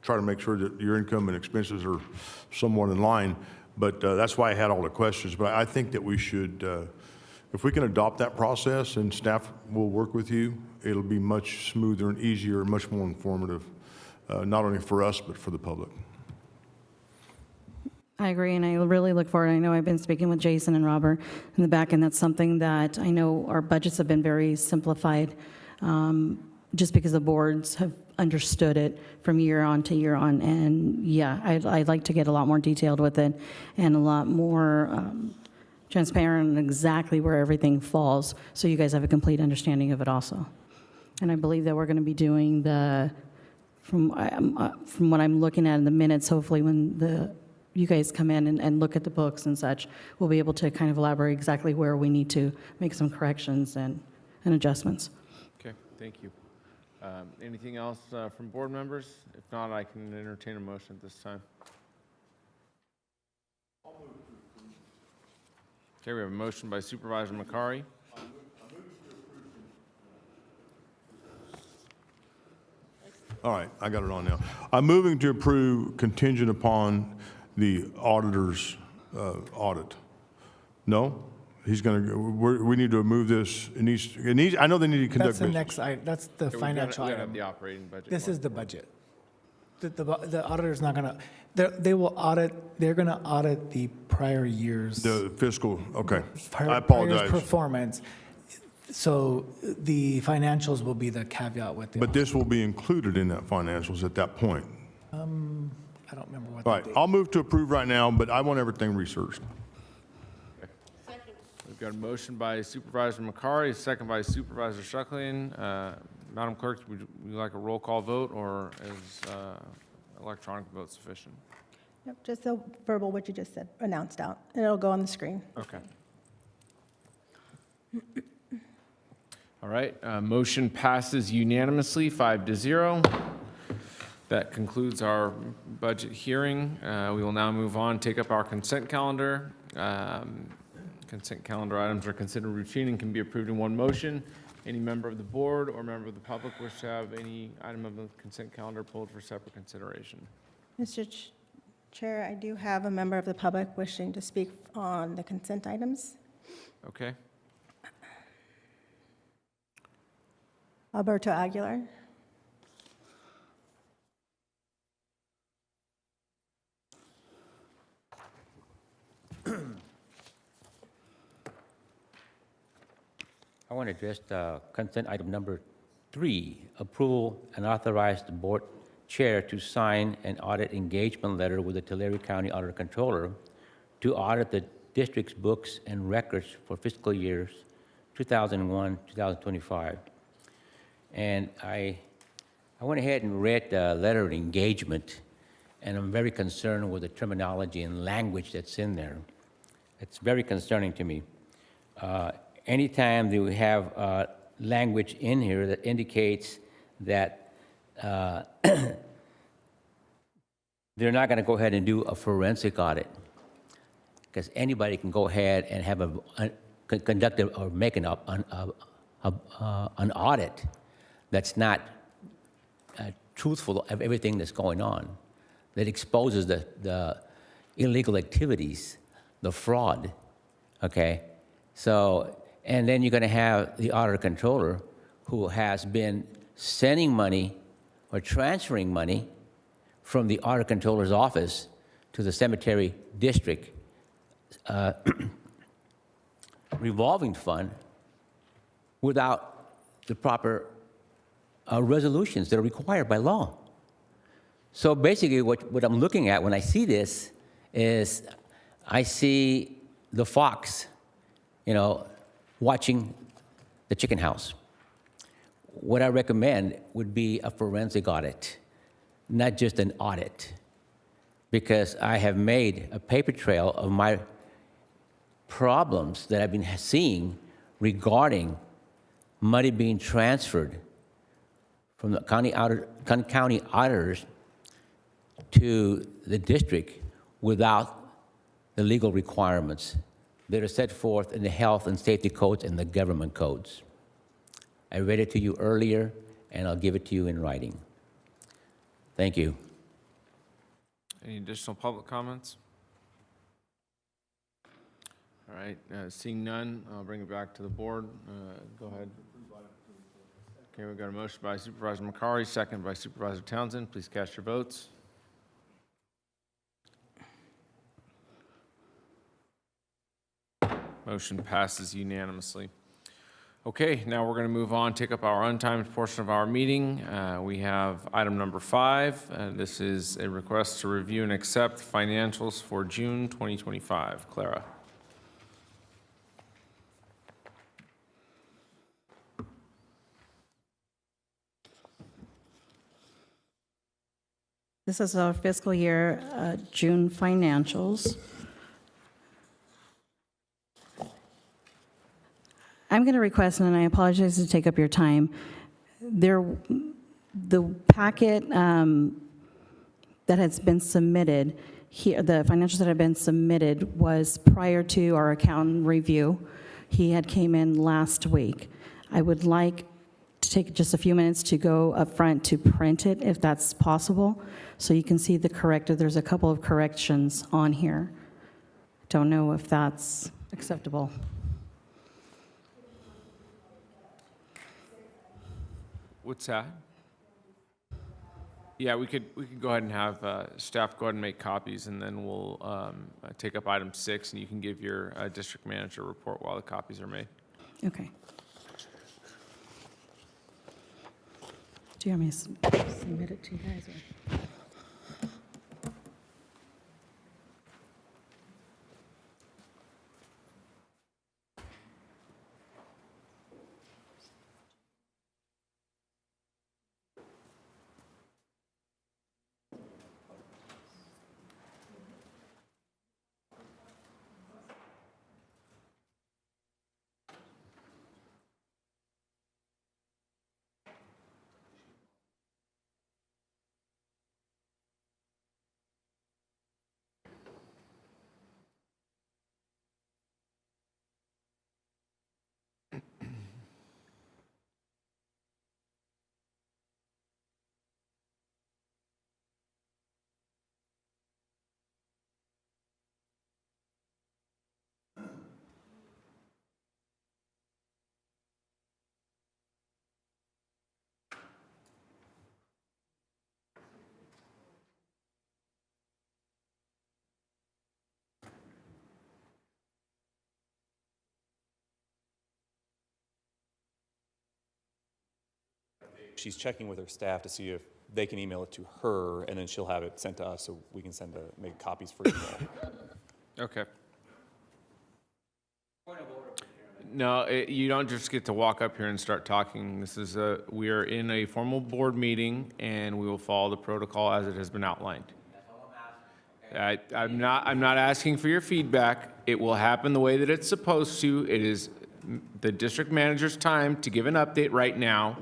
try to make sure that your income and expenses are somewhat in line. But that's why I had all the questions. But I think that we should, if we can adopt that process and staff will work with you, it'll be much smoother and easier, much more informative, not only for us, but for the public. I agree, and I really look forward. I know I've been speaking with Jason and Robert in the back, and that's something that I know our budgets have been very simplified, just because the boards have understood it from year on to year on. And yeah, I'd like to get a lot more detailed with it and a lot more transparent on exactly where everything falls, so you guys have a complete understanding of it also. And I believe that we're going to be doing from what I'm looking at in the minutes, hopefully when you guys come in and look at the books and such, we'll be able to kind of elaborate exactly where we need to make some corrections and adjustments. Okay, thank you. Anything else from board members? If not, I can entertain a motion at this time. Okay, we have a motion by Supervisor McCary. All right, I got it on now. I'm moving to approve contingent upon the auditor's audit. No? He's going to, we need to move this, it needs, I know they need to conduct That's the business. next item, that's the financial We gotta have item. the operating budget. This one. is the budget. The auditor's not gonna, they will audit, they're gonna audit the prior year's. The fiscal, okay. prior- I prior year's apologize. performance. So the financials will be the caveat with the. But this will be included in that financials at that point. I don't remember what. All the right, date- I'll move to approve right now, but I want everything researched. We've got a motion by Supervisor McCary, a second by Supervisor Shuckling. Madam Clerk, would you like a roll call vote, or is electronic vote sufficient? Yep, just a verbal, what you just said, announced out, and it'll go on the screen. Okay. All right, motion passes unanimously, 5-0. That concludes our budget hearing. We will now move on, take up our consent calendar. Consent calendar items are considered routine and can be approved in one motion. Any member of the board or member of the public wish to have any item of the consent calendar pulled for separate consideration? Mr. Chair, I do have a member of the public wishing to speak on the consent items. Okay. Alberto Aguilar. I want to address consent item number 3, approval and authorize the board chair to sign an audit engagement letter with the Tulare County Auditor Controller to audit the district's books and records for fiscal years 2001, 2025. And I went ahead and read the letter of engagement, and I'm very concerned with the terminology and language that's in there. It's very concerning to me. Anytime that we have language in here that indicates that they're not going to go ahead and do a forensic audit, because anybody can go ahead and have conduct or make an audit that's not truthful of everything that's going on, that exposes the illegal activities, the fraud, okay? So, and then you're going to have the auditor controller who has been sending money or transferring money from the auditor controller's office to the cemetery district revolving fund without the proper resolutions that are required by law. So basically what I'm looking at when I see this is I see the fox, watching the chicken house. What I recommend would be a forensic audit, not just an audit, because I have made a paper trail of my problems that I've been seeing regarding money being transferred from the county auditors to the district without the legal requirements that are set forth in the health and safety codes and the government codes. I read it to you earlier, and I'll give it to you in writing. Thank you. Any additional public comments? All right, seeing none, I'll bring it back to the board. Go ahead. Okay, we've got a motion by Supervisor McCarry, second by Supervisor Townsend. Please cast your votes. Motion passes unanimously. Okay, now we're going to move on, take up our untimed portion of our meeting. We have item number 5. This is a request to review and accept financials for June 2025. Clara. This is our fiscal year June financials. I'm going to request, and I apologize to take up your time, the packet that has been submitted, here, the financials that have been submitted was prior to our accountant review. He had came in last week. I would like to take just a few minutes to go up front to print it, if that's possible, so you can see the corrected. There's a couple of corrections on here. Don't know if that's acceptable. What's that? Yeah, we could go ahead and have staff go ahead and make copies, and then we'll take up item 6, and you can give your district manager report while the copies are made. Okay. Do you want me to submit it to you guys? Or? she's checking with her staff to see if they can email it to her, and then she'll have it sent to us so we can make copies for you all. Okay. No, you don't just get to walk up here and start talking. We are in a formal board meeting, and we will follow the protocol as it has been outlined. I'm not asking for your feedback. It will happen the way that it's supposed to. It is the district manager's time to give an update right now.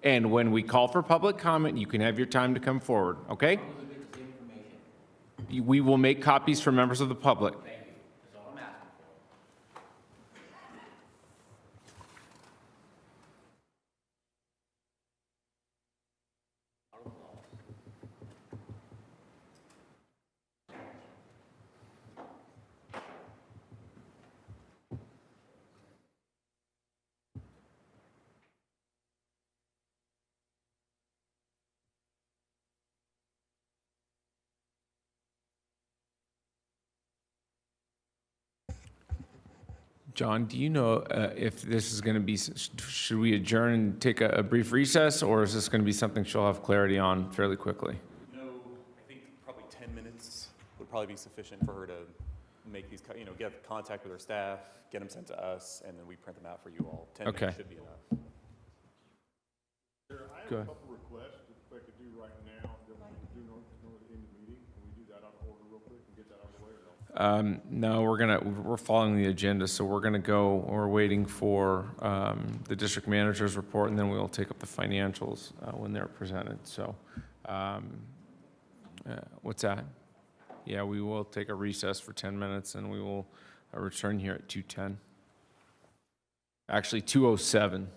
And when we call for public comment, you can have your time to come forward, okay? We will make copies for members of the public. John, do you know if this is going to be, should we adjourn and take a brief recess, or is this going to be something she'll have clarity on fairly quickly? No, I think probably 10 minutes would probably be sufficient for her to make these, get contact with her staff, get them sent to us, and then we print them out for you all. 10 Okay. minutes should be enough. I have Go a ahead. couple requests if I could do right now, that we could do in the meeting. Can we do that on order real quick and get that out of the way, or no? No, we're following the agenda, so we're waiting for the district manager's report, and then we'll take up the financials when they're presented. So, what's that? Yeah, we will take a recess for 10 minutes, and we will return here at 2:10. Actually, 2:07.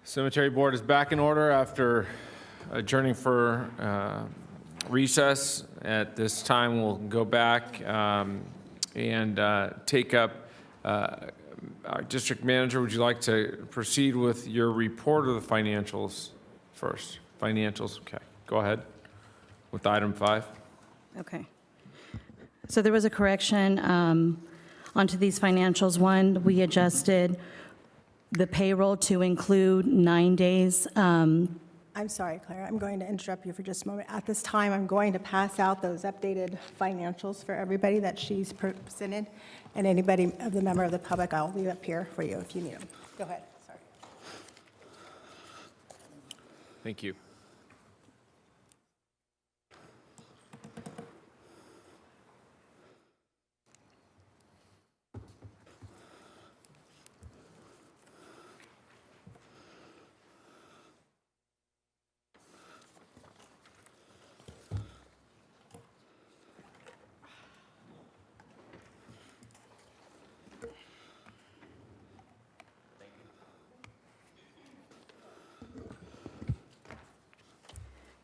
Cemetery Board is back in order after adjourning for recess. At this time, we'll go back and take up, our district manager, would you like to proceed with your report of the financials first? Financials, okay. Go ahead with item 5. Okay. So there was a correction onto these financials. One, we adjusted the payroll to include 9 days. I'm sorry, Clara, I'm going to interrupt you for just a moment. At this time, I'm going to pass out those updated financials for everybody that she's presented, and anybody of the member of the public, I'll leave up here for you if you need them. Go ahead, sorry. Thank you.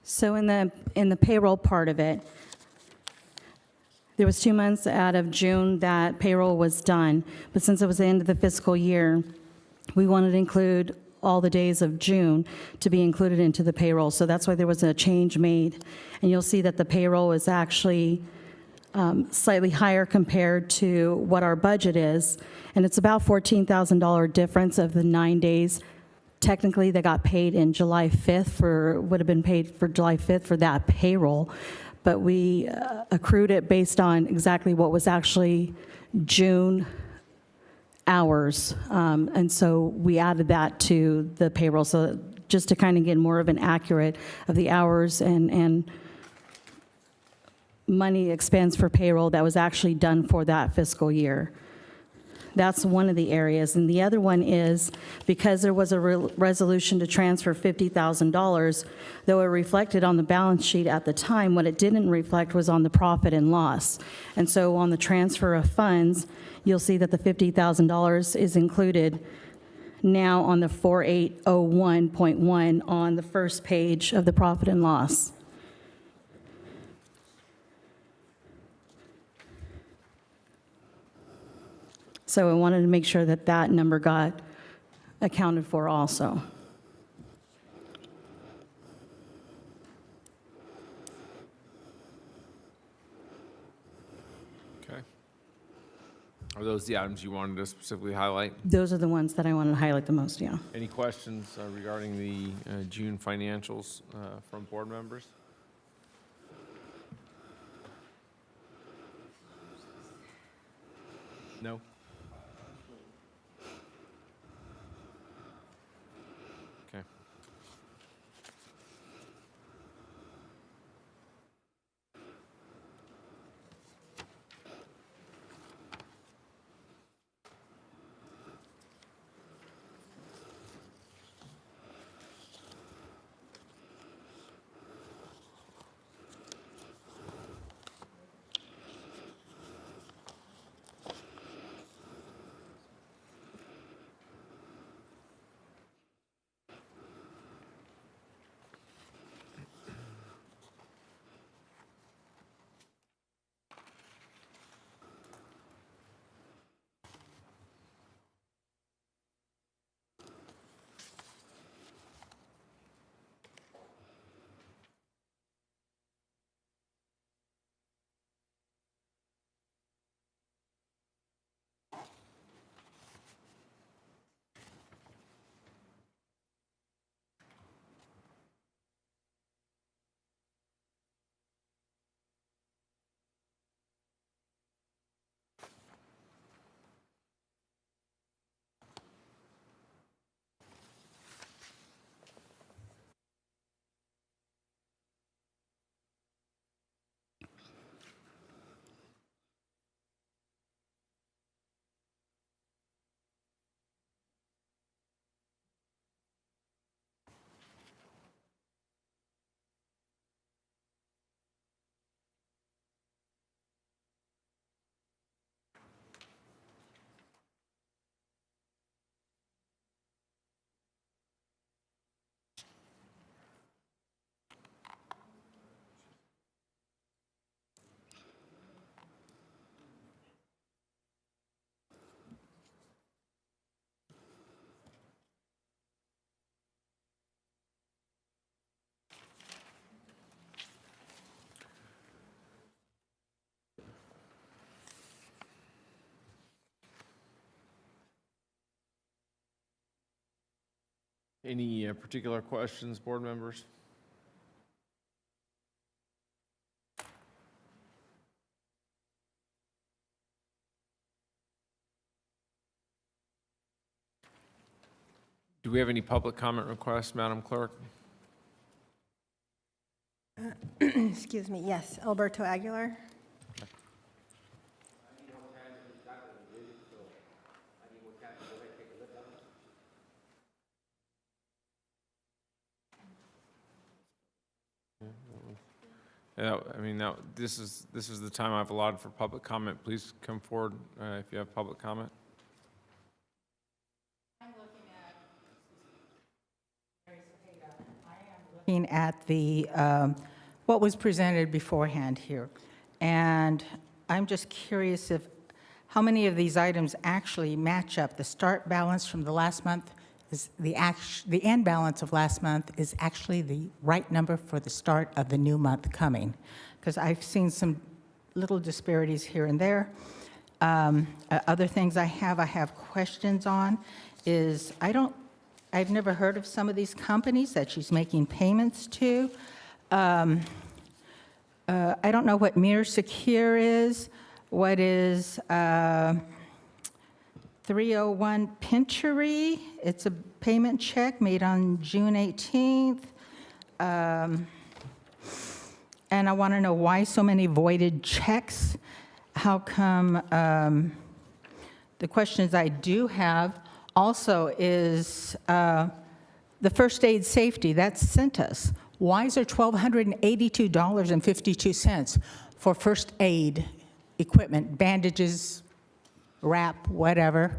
So in the payroll part of it, there was 2 months out of June that payroll was done, but since it was the end of the fiscal year, we wanted to include all the days of June to be included into the payroll. So that's why there was a change made. And you'll see that the payroll is actually slightly higher compared to what our budget is. And it's about $14,000 difference of the 9 days. Technically, they got paid in July 5th would have been paid for July 5th for that payroll. But we accrued it based on exactly what was actually June hours. And so we added that to the payroll. So just to kind of get more of an accurate of the hours and money expense for payroll that was actually done for that fiscal year. That's one of the areas. And the other one is because there was a resolution to transfer $50,000, though it reflected on the balance sheet at the time, what it didn't reflect was on the profit and loss. And so on the transfer of funds, you'll see that the $50,000 is included now on the 4801.1 on the first page of the profit and loss. So I wanted to make sure that that number got accounted for also. Okay. Are those the items you wanted to specifically highlight? Those are the ones that I wanted to highlight the most, yeah. Any questions regarding the June financials from board members? No? Okay. Any particular questions, board members? Do we have any public comment requests, Madam Clerk? Excuse me, yes, Alberto Aguilar. Yeah, I mean, now, this is the time I've allotted for public comment. Please come forward if you have public comment. Looking at the, what was presented beforehand here. And I'm just curious if, how many of these items actually match up? The start balance from the last month is the end balance of last month is actually the right number for the start of the new month coming. Because I've seen some little disparities here and there. Other things I have questions on is, I've never heard of some of these companies that she's making payments to. I don't know what Mir Secure is. What is 301 Pinchery? It's a payment check made on June 18th. And I want to know why so many voided checks. How come, the questions I do have also is the first aid safety, that's Cintas. Why is there $1,282.52 for first aid equipment, bandages, wrap, whatever?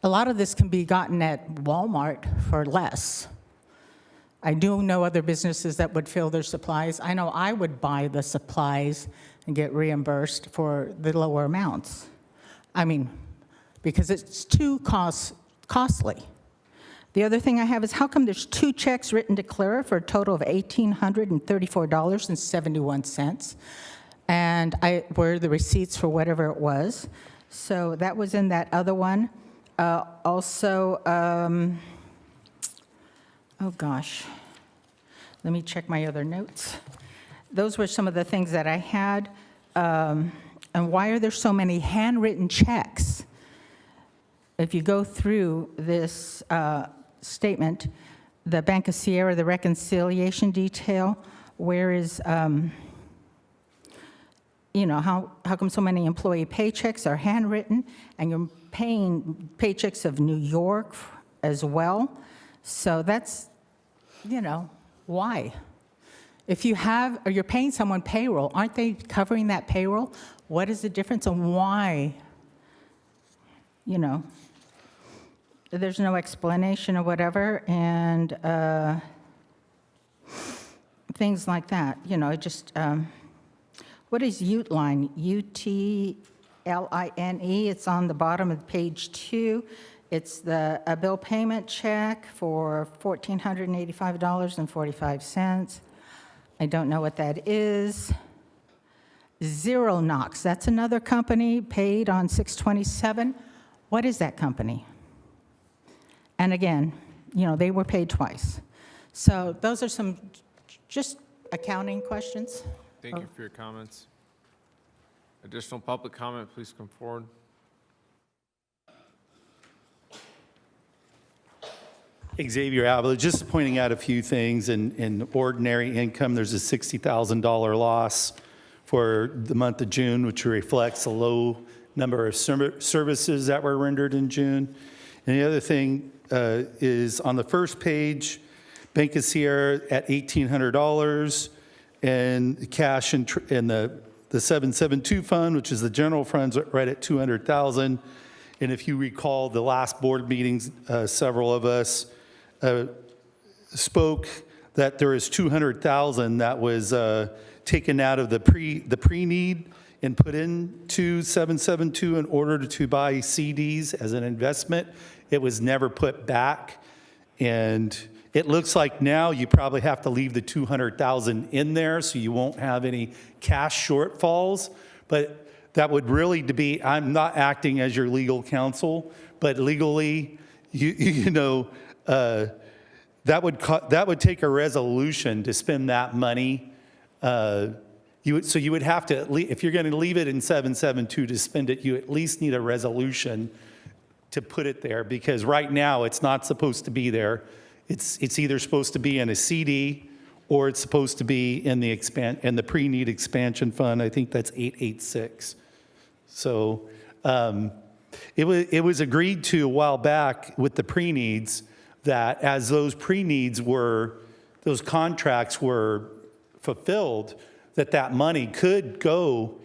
A lot of this can be gotten at Walmart for less. I do know other businesses that would fill their supplies. I know I would buy the supplies and get reimbursed for the lower amounts. I mean, because it's too costly. The other thing I have is, how come there's 2 checks written to Clara for a total of $1,834.71? And were the receipts for whatever it was. So that was in that other one. Also, oh gosh, let me check my other notes. Those were some of the things that I had. And why are there so many handwritten checks? If you go through this statement, the Bank of Sierra, the reconciliation detail, where is, you know, how come so many employee paychecks are handwritten, and you're paying paychecks of New York as well? So that's, you know, why? If you have, or you're paying someone payroll, aren't they covering that payroll? What is the difference, and why? You know, there's no explanation or whatever, and things like that. You know, it just, what is Utline? UTLINE. It's on the bottom of page 2. It's a bill payment check for $1,485.45. I don't know what that is. Zero Knox, that's another company paid on 6/27. What is that company? And again, you know, they were paid twice. So those are some just accounting questions. Thank you for your comments. Additional public comment, please come forward. Xavier Avila, just pointing out a few things. In ordinary income, there's a $60,000 loss for the month of June, which reflects a low number of services that were rendered in June. And the other thing is on the first page, Bank of Sierra at $1,800, and cash in the 772 fund, which is the general funds, right at $200,000. And if you recall the last board meetings, several of us spoke that there is $200,000 that was taken out of the pre-need and put into 772 in order to buy CDs as an investment. It was never put back. And it looks like now you probably have to leave the $200,000 in there so you won't have any cash shortfalls. But that would really be, I'm not acting as your legal counsel, but legally, that would take a resolution to spend that money. So you would have to, if you're going to leave it in 772 to spend it, you at least need a resolution to put it there, because right now, it's not supposed to be there. It's either supposed to be in a CD, or it's supposed to be in the pre-need expansion fund. I think that's 886. So it was agreed to a while back with the pre-needs that as those pre-needs those contracts were fulfilled, that money could go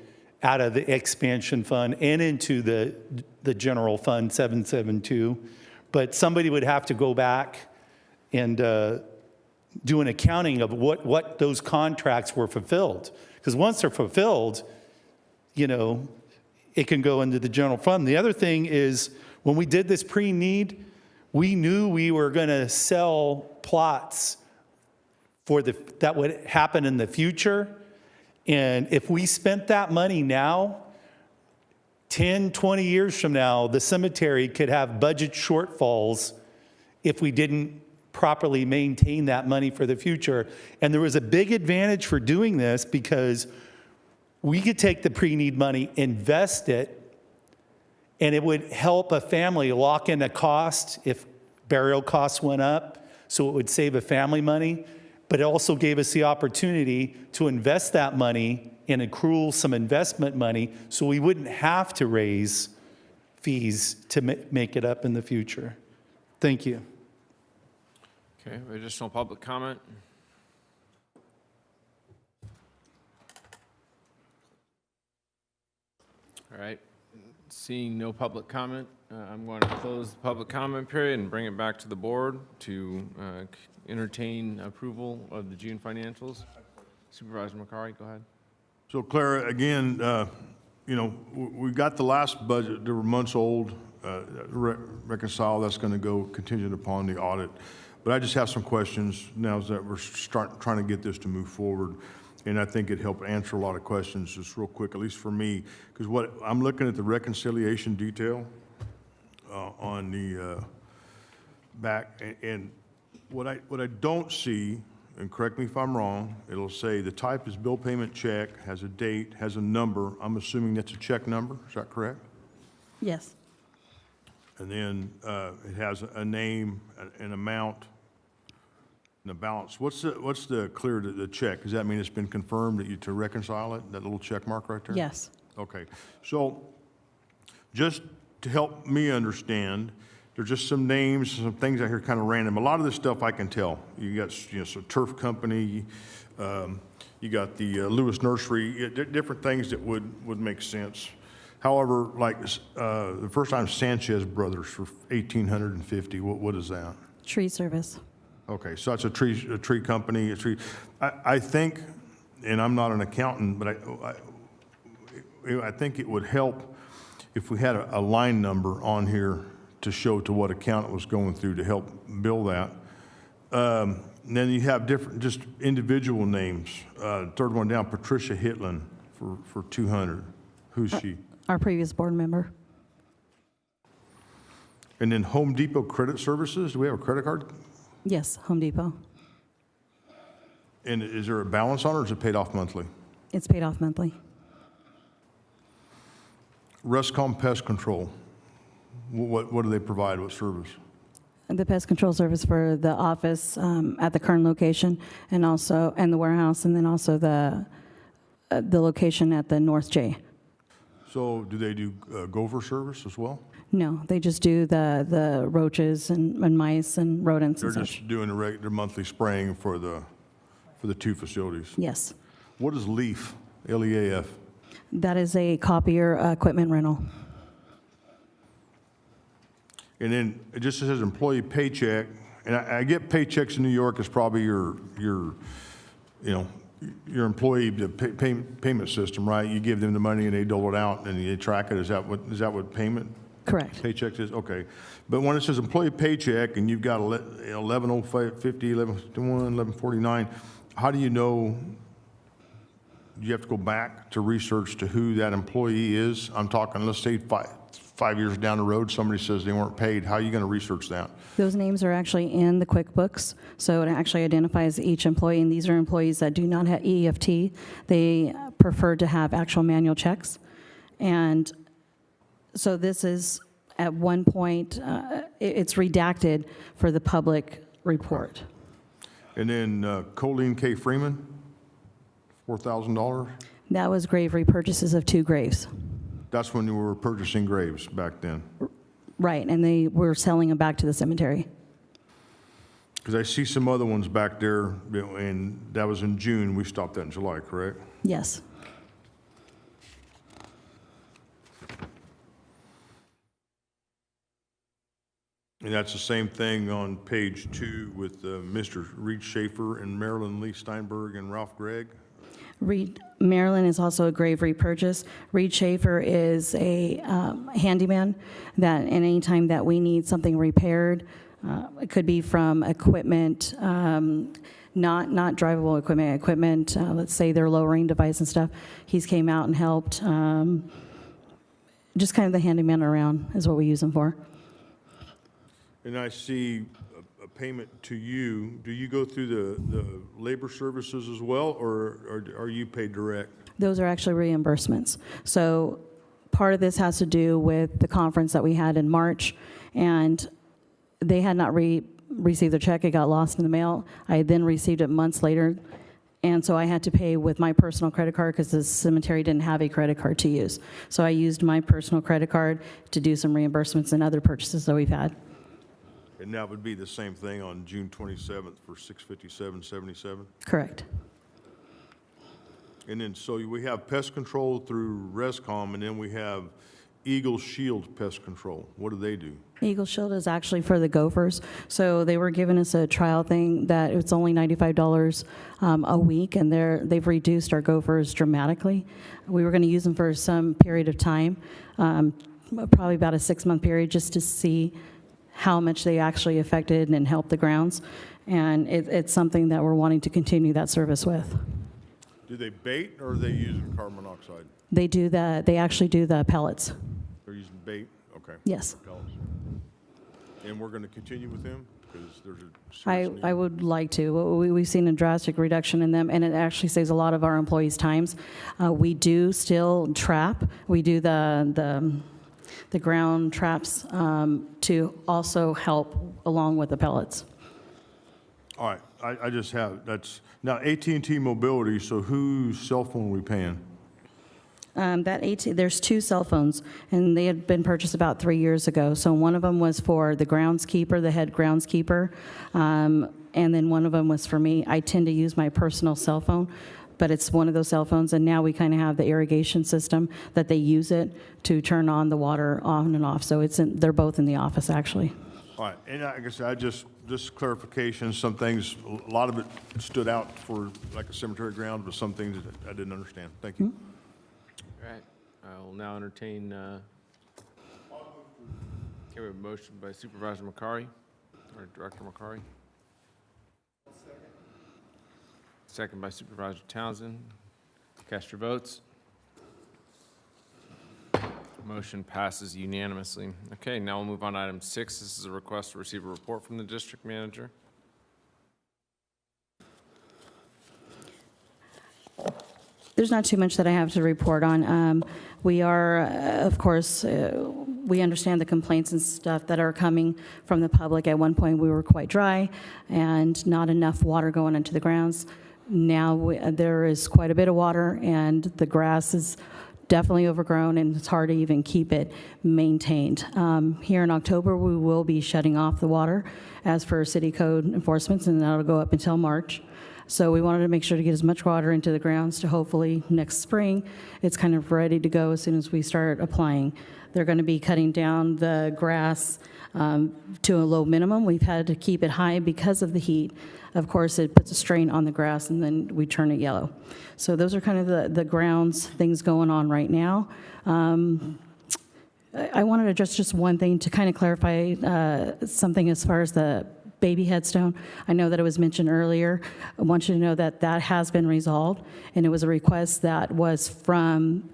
out of the expansion fund and into the general fund 772. But somebody would have to go back and do an accounting of what those contracts were fulfilled. Because once they're fulfilled, it can go into the general fund. The other thing is, when we did this pre-need, we knew we were going to sell plots that would happen in the future. And if we spent that money now, 10, 20 years from now, the cemetery could have budget shortfalls if we didn't properly maintain that money for the future. And there was a big advantage for doing this, because we could take the pre-need money, invest it, and it would help a family lock in a cost if burial costs went up, so it would save a family money. But it also gave us the opportunity to invest that money and accrue some investment money, so we wouldn't have to raise fees to make it up in the future. Thank you. Okay, additional public comment? All right, seeing no public comment, I'm going to close the public comment period and bring it back to the board to entertain approval of the June financials. Supervisor McCarry, go ahead. So Clara, again, we got the last budget, they were months old, reconcile, that's going to go contingent upon the audit. But I just have some questions now that we're trying to get this to move forward. And I think it helped answer a lot of questions just real quick, at least for me, because what I'm looking at the reconciliation detail on the back, and what I don't see, and correct me if I'm wrong, it'll say the type is bill payment check, has a date, has a number. I'm assuming that's a check number. Is that correct? Yes. And then it has a name, an amount, and a balance. What's the clear to the check? Does that mean it's been confirmed that to reconcile it? That little check mark right there? Yes. Okay. So just to help me understand, there's just some names, some things out here kind of random. A lot of this stuff I can tell. You got so Turf Company, you got the Lewis Nursery, different things that would make sense. However, like the first time Sanchez Brothers for $1,850. What is that? Tree service. Okay, so it's a tree company. I think, and I'm not an accountant, but I think it would help if we had a line number on here to show to what account it was going through to help bill that. And then you have different, just individual names. Third one down, Patricia Hitlin for $200. Who's she? Our previous board member. And then Home Depot Credit Services. Do we have a credit card? Yes, Home Depot. And is there a balance on it, or is it paid off monthly? It's paid off monthly. Rescom Pest Control. What do they provide? What service? The pest control service for the office at the current location, and the warehouse, and then also the location at the North J. So do they do gopher service as well? No, they just do the roaches and mice and rodents They're and just such. doing their monthly spraying for the two facilities. Yes. What is LEAF? L-E-A-F. That is a copier equipment rental. And then it just says employee paycheck, and I get paychecks in New York is probably your employee payment system, right? You give them the money and they dole it out and they track it. Is that what payment? Correct. Paychecks is? Okay. But when it says employee paycheck and you've got 1105.50, 1151, 1149, how do you know? Do you have to go back to research to who that employee is? I'm talking, let's say 5 years down the road, somebody says they weren't paid, how are you going to research that? Those names are actually in the QuickBooks, so it actually identifies each employee, and these are employees that do not have EFT. They prefer to have actual manual checks. And so this is, at one point, it's redacted for the public report. And then Colleen K. Freeman, $4,000? That was grave repurchases of 2 graves. That's when you were purchasing graves back then. Right, and they were selling them back to the cemetery. Because I see some other ones back there, and that was in June. We stopped that in July, correct? Yes. And that's the same thing on page 2 with Mr. Reed Schaefer and Marilyn Lee Steinberg and Ralph Gregg. Marilyn is also a grave repurchase. Reed Schaefer is a handyman that at any time that we need something repaired, it could be from equipment, not drivable equipment, let's say their lowering device and stuff. He's came out and helped. Just kind of the handyman around is what we use him for. And I see a payment to you. Do you go through the labor services as well, or are you paid direct? Those are actually reimbursements. So part of this has to do with the conference that we had in March, and they had not received their check. It got lost in the mail. I then received it months later, and so I had to pay with my personal credit card because the cemetery didn't have a credit card to use. So I used my personal credit card to do some reimbursements and other purchases that we've had. And that would be the same thing on June 27th for 657.77? Correct. And then, so we have pest control through ResCom, and then we have Eagle Shield Pest Control. What do they do? Eagle Shield is actually for the gophers. So they were giving us a trial thing that it's only $95 a week, and they've reduced our gophers dramatically. We were going to use them for some period of time, probably about a 6-month period, just to see how much they actually affected and helped the grounds. And it's something that we're wanting to continue that service with. Do they bait, or are they using carbon monoxide? They actually do the pellets. They're using bait? Okay. Yes. Pellets. And we're going to continue with them? Because there's a serious need. I would like to. We've seen a drastic reduction in them, and it actually saves a lot of our employees' times. We do still trap. We do the ground traps to also help along with the pellets. All right, I just have, now AT&T Mobility, so whose cell phone are we paying? There's 2 cell phones, and they had been purchased about 3 years ago. So one of them was for the groundskeeper, the head groundskeeper, and then one of them was for me. I tend to use my personal cell phone, but it's one of those cell phones, and now we kind of have the irrigation system that they use it to turn on the water on and off. So they're both in the office, actually. All right, and like I said, just clarification, some things, a lot of it stood out for like a cemetery ground, but some things that I didn't understand. Thank you. All right, I will now entertain, we have a motion by Supervisor McCary, or Director McCary. Second by Supervisor Townsend. Cast your votes. Motion passes unanimously. Okay, now we'll move on to item 6. This is a request to receive a report from the district manager. There's not too much that I have to report on. We are, of course, we understand the complaints and stuff that are coming from the public. At one point, we were quite dry and not enough water going into the grounds. Now there is quite a bit of water, and the grass is definitely overgrown, and it's hard to even keep it maintained. Here in October, we will be shutting off the water as per city code enforcements, and that'll go up until March. So we wanted to make sure to get as much water into the grounds to hopefully next spring, it's kind of ready to go as soon as we start applying. They're going to be cutting down the grass to a low minimum. We've had to keep it high because of the heat. Of course, it puts a strain on the grass, and then we turn it yellow. So those are kind of the grounds things going on right now. I wanted to address just one thing to kind of clarify something as far as the baby headstone. I know that it was mentioned earlier. I want you to know that that has been resolved, and it was a request that was from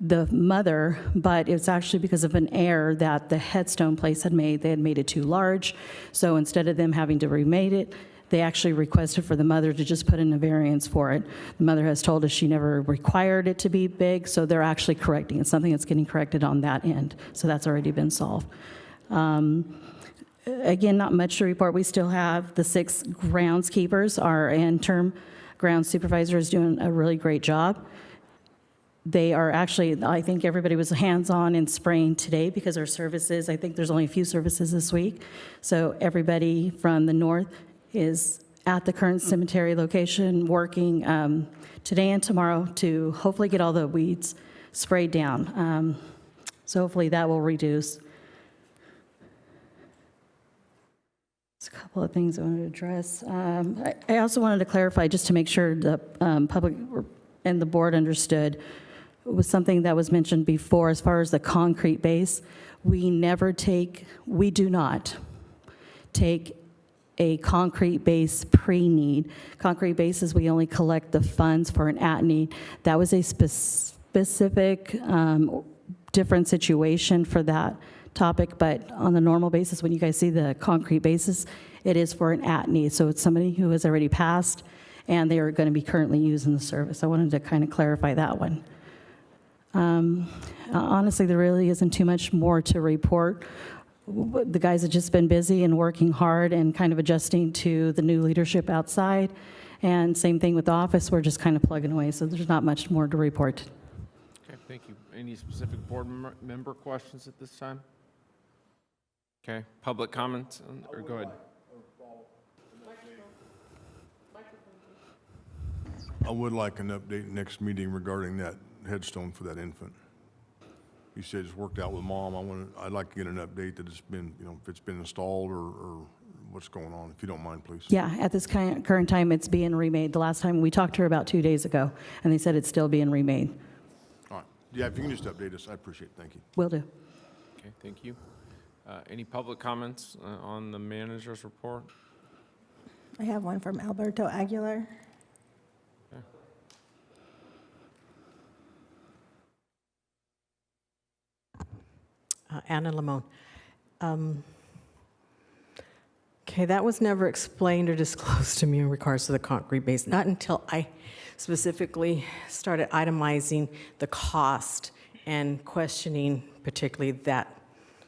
the mother, but it's actually because of an error that the headstone place had made. They had made it too large, so instead of them having to remake it, they actually requested for the mother to just put in a variance for it. The mother has told us she never required it to be big, so they're actually correcting it. It's something that's getting corrected on that end, so that's already been solved. Again, not much to report. We still have the 6 groundskeepers. Our interim ground supervisor is doing a really great job. They are actually, I think everybody was hands-on in spraying today because our services, I think there's only a few services this week. So everybody from the north is at the current cemetery location working today and tomorrow to hopefully get all the weeds sprayed down. So hopefully that will reduce. There's a couple of things I wanted to address. I also wanted to clarify, just to make sure the public and the board understood, was something that was mentioned before as far as the concrete base. We do not take a concrete base pre-need. Concrete bases, we only collect the funds for an at-need. That was a specific, different situation for that topic, but on the normal basis, when you guys see the concrete basis, it is for an at-need. So it's somebody who has already passed, and they are going to be currently using the service. I wanted to kind of clarify that one. Honestly, there really isn't too much more to report. The guys have just been busy and working hard and kind of adjusting to the new leadership outside. And same thing with the office, we're just kind of plugging away, so there's not much more to report. Okay, thank you. Any specific board member questions at this time? Okay, public comments, or go ahead. I would like an update next meeting regarding that headstone for that infant. You said it's worked out with mom. I'd like to get an update that it's been, if it's been installed or what's going on, if you don't mind, please. Yeah, at this current time, it's being remade. The last time we talked to her about 2 days ago, and they said it's still being remade. All right. Yeah, if you can just update us, I appreciate it. Thank you. Will do. Okay, thank you. Any public comments on the manager's report? I have one from Alberto Aguilar. Anna Limon. Okay, that was never explained or disclosed to me in regards to the concrete base, not until I specifically started itemizing the cost and questioning particularly that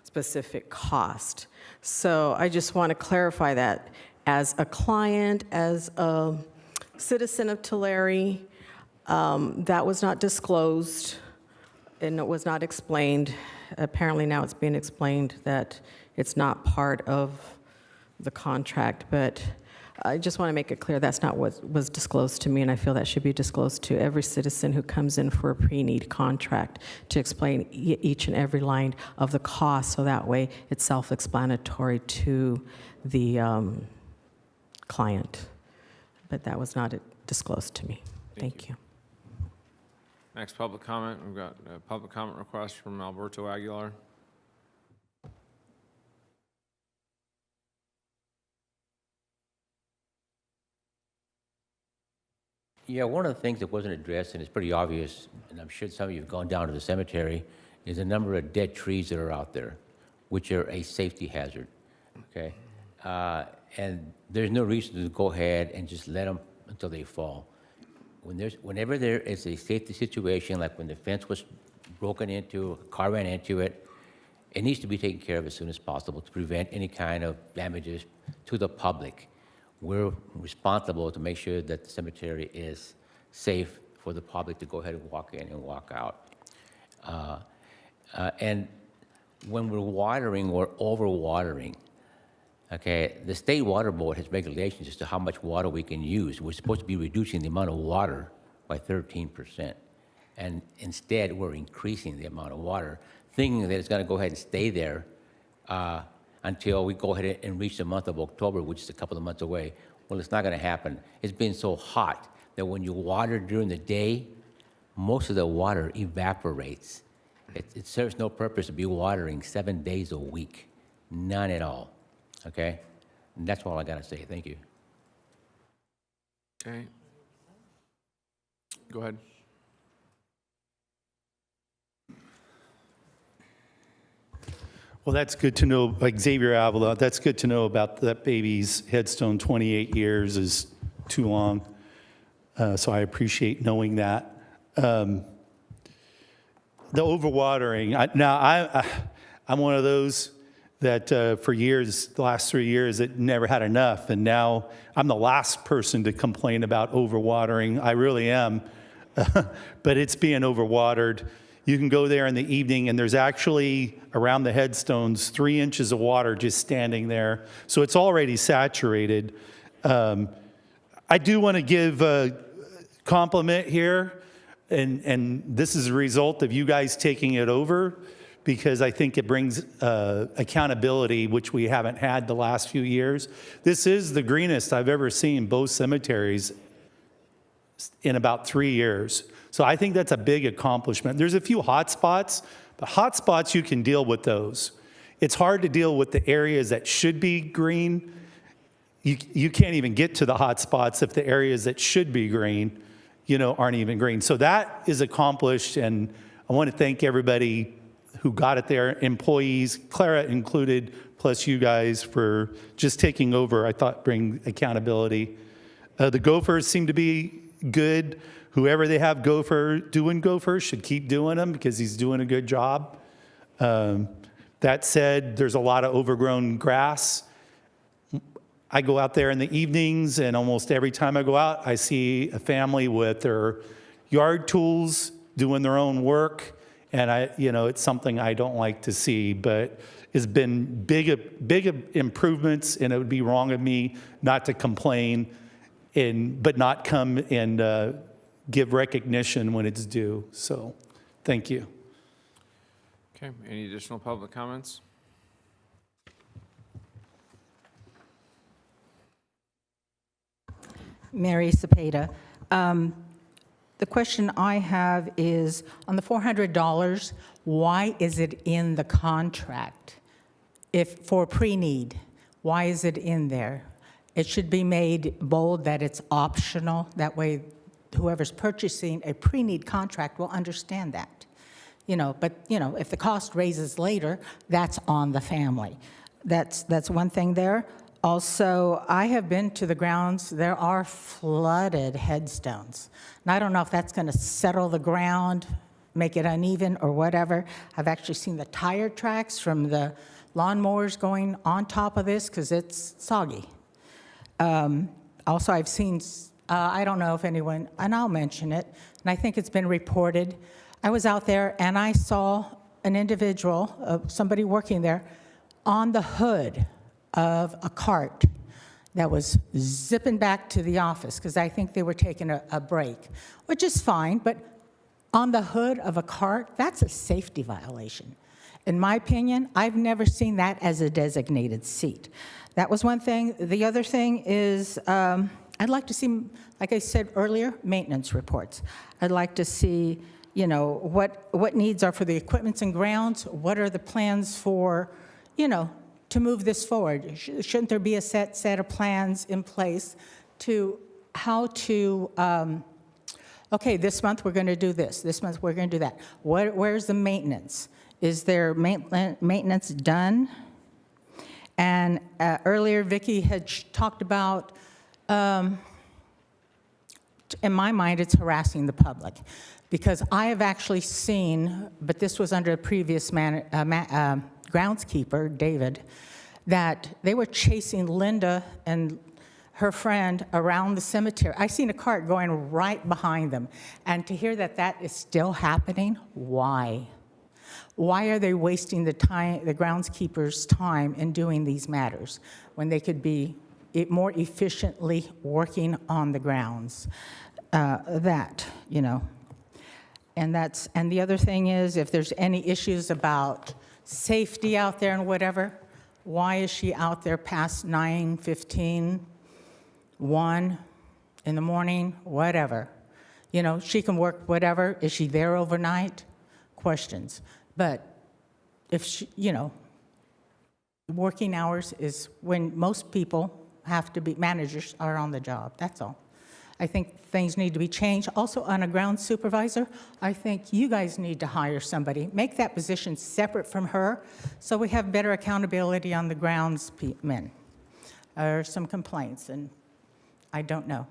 specific cost. So I just want to clarify that as a client, as a citizen of Tulare, that was not disclosed and it was not explained. Apparently now it's being explained that it's not part of the contract, but I just want to make it clear that's not what was disclosed to me, and I feel that should be disclosed to every citizen who comes in for a pre-need contract to explain each and every line of the cost, so that way it's self-explanatory to the client. But that was not disclosed to me. Thank you. Next public comment, we've got a public comment request from Alberto Aguilar. Yeah, one of the things that wasn't addressed, and it's pretty obvious, and I'm sure some of you have gone down to the cemetery, is the number of dead trees that are out there, which are a safety hazard, okay? And there's no reason to go ahead and just let them until they fall. Whenever there is a safety situation, like when the fence was broken into, a car ran into it, it needs to be taken care of as soon as possible to prevent any kind of damages to the public. We're responsible to make sure that the cemetery is safe for the public to go ahead and walk in and walk out. And when we're watering or over-watering, okay, the State Water Board has regulations as to how much water we can use. We're supposed to be reducing the amount of water by 13%. And instead, we're increasing the amount of water, thinking that it's going to go ahead and stay there until we go ahead and reach the month of October, which is a couple of months away. Well, it's not going to happen. It's been so hot that when you water during the day, most of the water evaporates. It serves no purpose to be watering 7 days a week. None at all. Okay? And that's all I got to say. Thank you. Okay. Go ahead. Well, that's good to know, like Xavier Avila, that's good to know about that baby's headstone. 28 years is too long. So I appreciate knowing that. The overwatering, I'm one of those that for years, the last 3 years, it never had enough. And now I'm the last person to complain about overwatering. I really am. But it's being overwatered. You can go there in the evening, and there's actually around the headstones 3 inches of water just standing there. So it's already saturated. I do want to give a compliment here, and this is a result of you guys taking it over, because I think it brings accountability, which we haven't had the last few years. This is the greenest I've ever seen both cemeteries in about 3 years. So I think that's a big accomplishment. There's a few hot spots, but hot spots, you can deal with those. It's hard to deal with the areas that should be green. You can't even get to the hot spots if the areas that should be green, aren't even green. So that is accomplished, and I want to thank everybody who got it there, employees, Clara included, plus you guys for just taking over. I thought bring accountability. The Gophers seem to be good. Whoever they have doing Gophers should keep doing them because he's doing a good job. That said, there's a lot of overgrown grass. I go out there in the evenings, and almost every time I go out, I see a family with their yard tools doing their own work. And it's something I don't like to see, but it's been big improvements, and it would be wrong of me not to complain, but not come and give recognition when it's due. So, thank you. Okay, any additional public comments? Mary Cepeda. The question I have is, on the $400, why is it in the contract? If for pre-need, why is it in there? It should be made bold that it's optional. That way, whoever's purchasing a pre-need contract will understand that. But if the cost raises later, that's on the family. That's one thing there. Also, I have been to the grounds. There are flooded headstones. And I don't know if that's going to settle the ground, make it uneven or whatever. I've actually seen the tire tracks from the lawnmowers going on top of this because it's soggy. Also, I've seen, I don't know if anyone, and I'll mention it, and I think it's been reported. I was out there and I saw an individual, somebody working there, on the hood of a cart that was zipping back to the office because I think they were taking a break, which is fine, but on the hood of a cart, that's a safety violation. In my opinion, I've never seen that as a designated seat. That was one thing. The other thing is I'd like to see, like I said earlier, maintenance reports. I'd like to see, what needs are for the equipments and grounds, what are the plans for, to move this forward. Shouldn't there be a set of plans in place to how to, okay, this month we're going to do this month we're going to do that. Where's the maintenance? Is there maintenance done? And earlier, Vicki had talked about, in my mind, it's harassing the public. Because I have actually seen, but this was under a previous groundskeeper, David, that they were chasing Linda and her friend around the cemetery. I seen a cart going right behind them. And to hear that that is still happening, why? Why are they wasting the groundskeeper's time in doing these matters when they could be more efficiently working on the grounds? And the other thing is, if there's any issues about safety out there and whatever, why is she out there past 9:15, 1 in the morning, whatever? She can work whatever. Is she there overnight? Questions. But if she, working hours is when most people have to be, managers are on the job, that's all. I think things need to be changed. Also, on a ground supervisor, I think you guys need to hire somebody. Make that position separate from her so we have better accountability on the groundsmen. There are some complaints, and I don't know.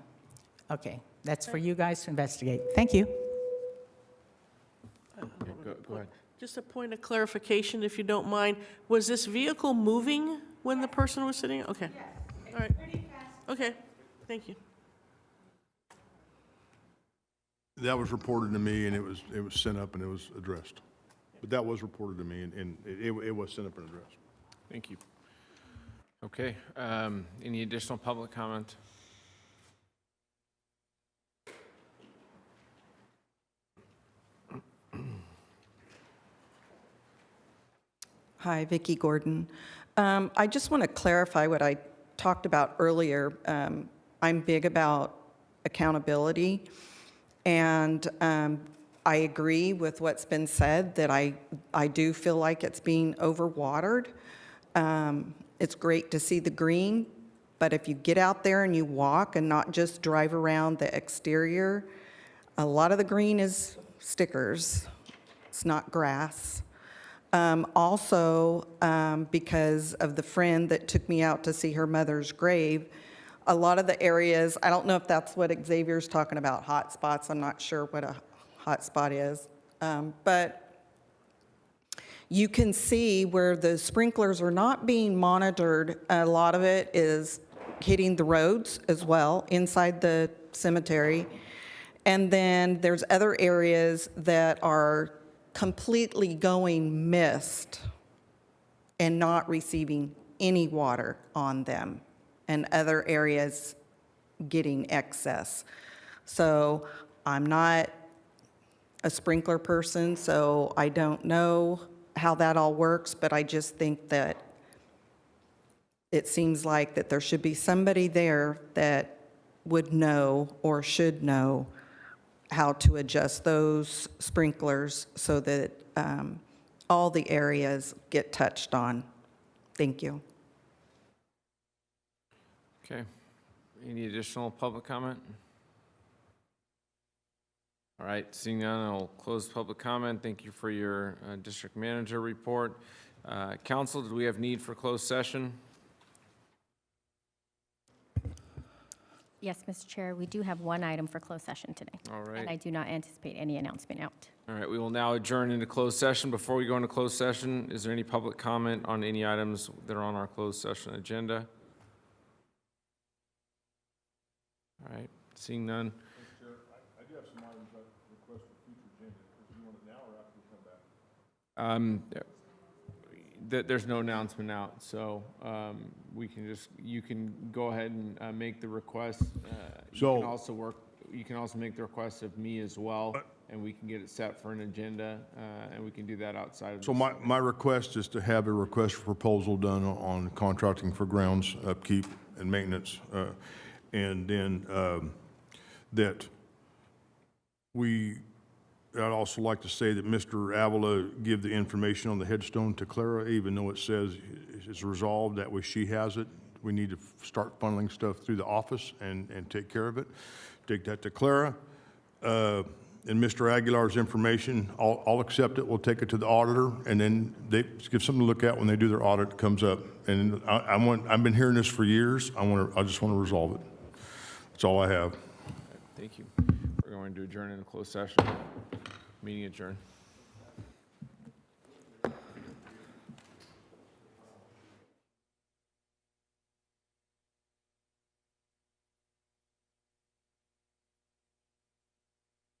Okay, that's for you guys to investigate. Thank you. Go ahead. Just a point of clarification, if you don't mind. Was this vehicle moving when the person was sitting? Okay. All right. Okay, thank you. That was reported to me, and it was sent up and it was addressed. But that was reported to me, and it was sent up and addressed. Thank you. Okay, any additional public comment? Hi, Vicki Gordon. I just want to clarify what I talked about earlier. I'm big about accountability, and I agree with what's been said, that I do feel like it's being overwatered. It's great to see the green, but if you get out there and you walk and not just drive around the exterior, a lot of the green is stickers. It's not grass. Also, because of the friend that took me out to see her mother's grave, a lot of the areas, I don't know if that's what Xavier's talking about, hot spots. I'm not sure what a hot spot is. But you can see where the sprinklers are not being monitored. A lot of it is hitting the roads as well, inside the cemetery. And then there's other areas that are completely going missed and not receiving any water on them, and other areas getting excess. So I'm not a sprinkler person, so I don't know how that all works, but I just think that it seems like that there should be somebody there that would know or should know how to adjust those sprinklers so that all the areas get touched on. Thank you. Okay, any additional public comment? All right, seeing none, I'll close public comment. Thank you for your district manager report. Council, did we have need for closed session? Yes, Mr. Chair, we do have one item for closed session today. All right. And I do not anticipate any announcement out. All right, we will now adjourn into closed session. Before we go into closed session, is there any public comment on any items that are on our closed session agenda? All right, seeing none. Mr. Chair, I do have some items I request for future agenda. Do you want it now or after we come back? There's no announcement out, so we can just, you can go ahead and make the request. So- You can also make the request of me as well, and we can get it set for an agenda, and we can do that outside of. So my request is to have a request for proposal done on contracting for grounds upkeep and maintenance. And then that I'd also like to say that Mr. Avila give the information on the headstone to Clara, even though it says it's resolved, that way she has it. We need to start funneling stuff through the office and take care of it. Take that to Clara. And Mr. Aguilar's information, I'll accept it. We'll take it to the auditor, and then they give something to look at when they do their audit. It comes up. And I've been hearing this for years. I just want to resolve it. That's all I have. Thank you. We're going to adjourn into closed session. Meeting adjourned.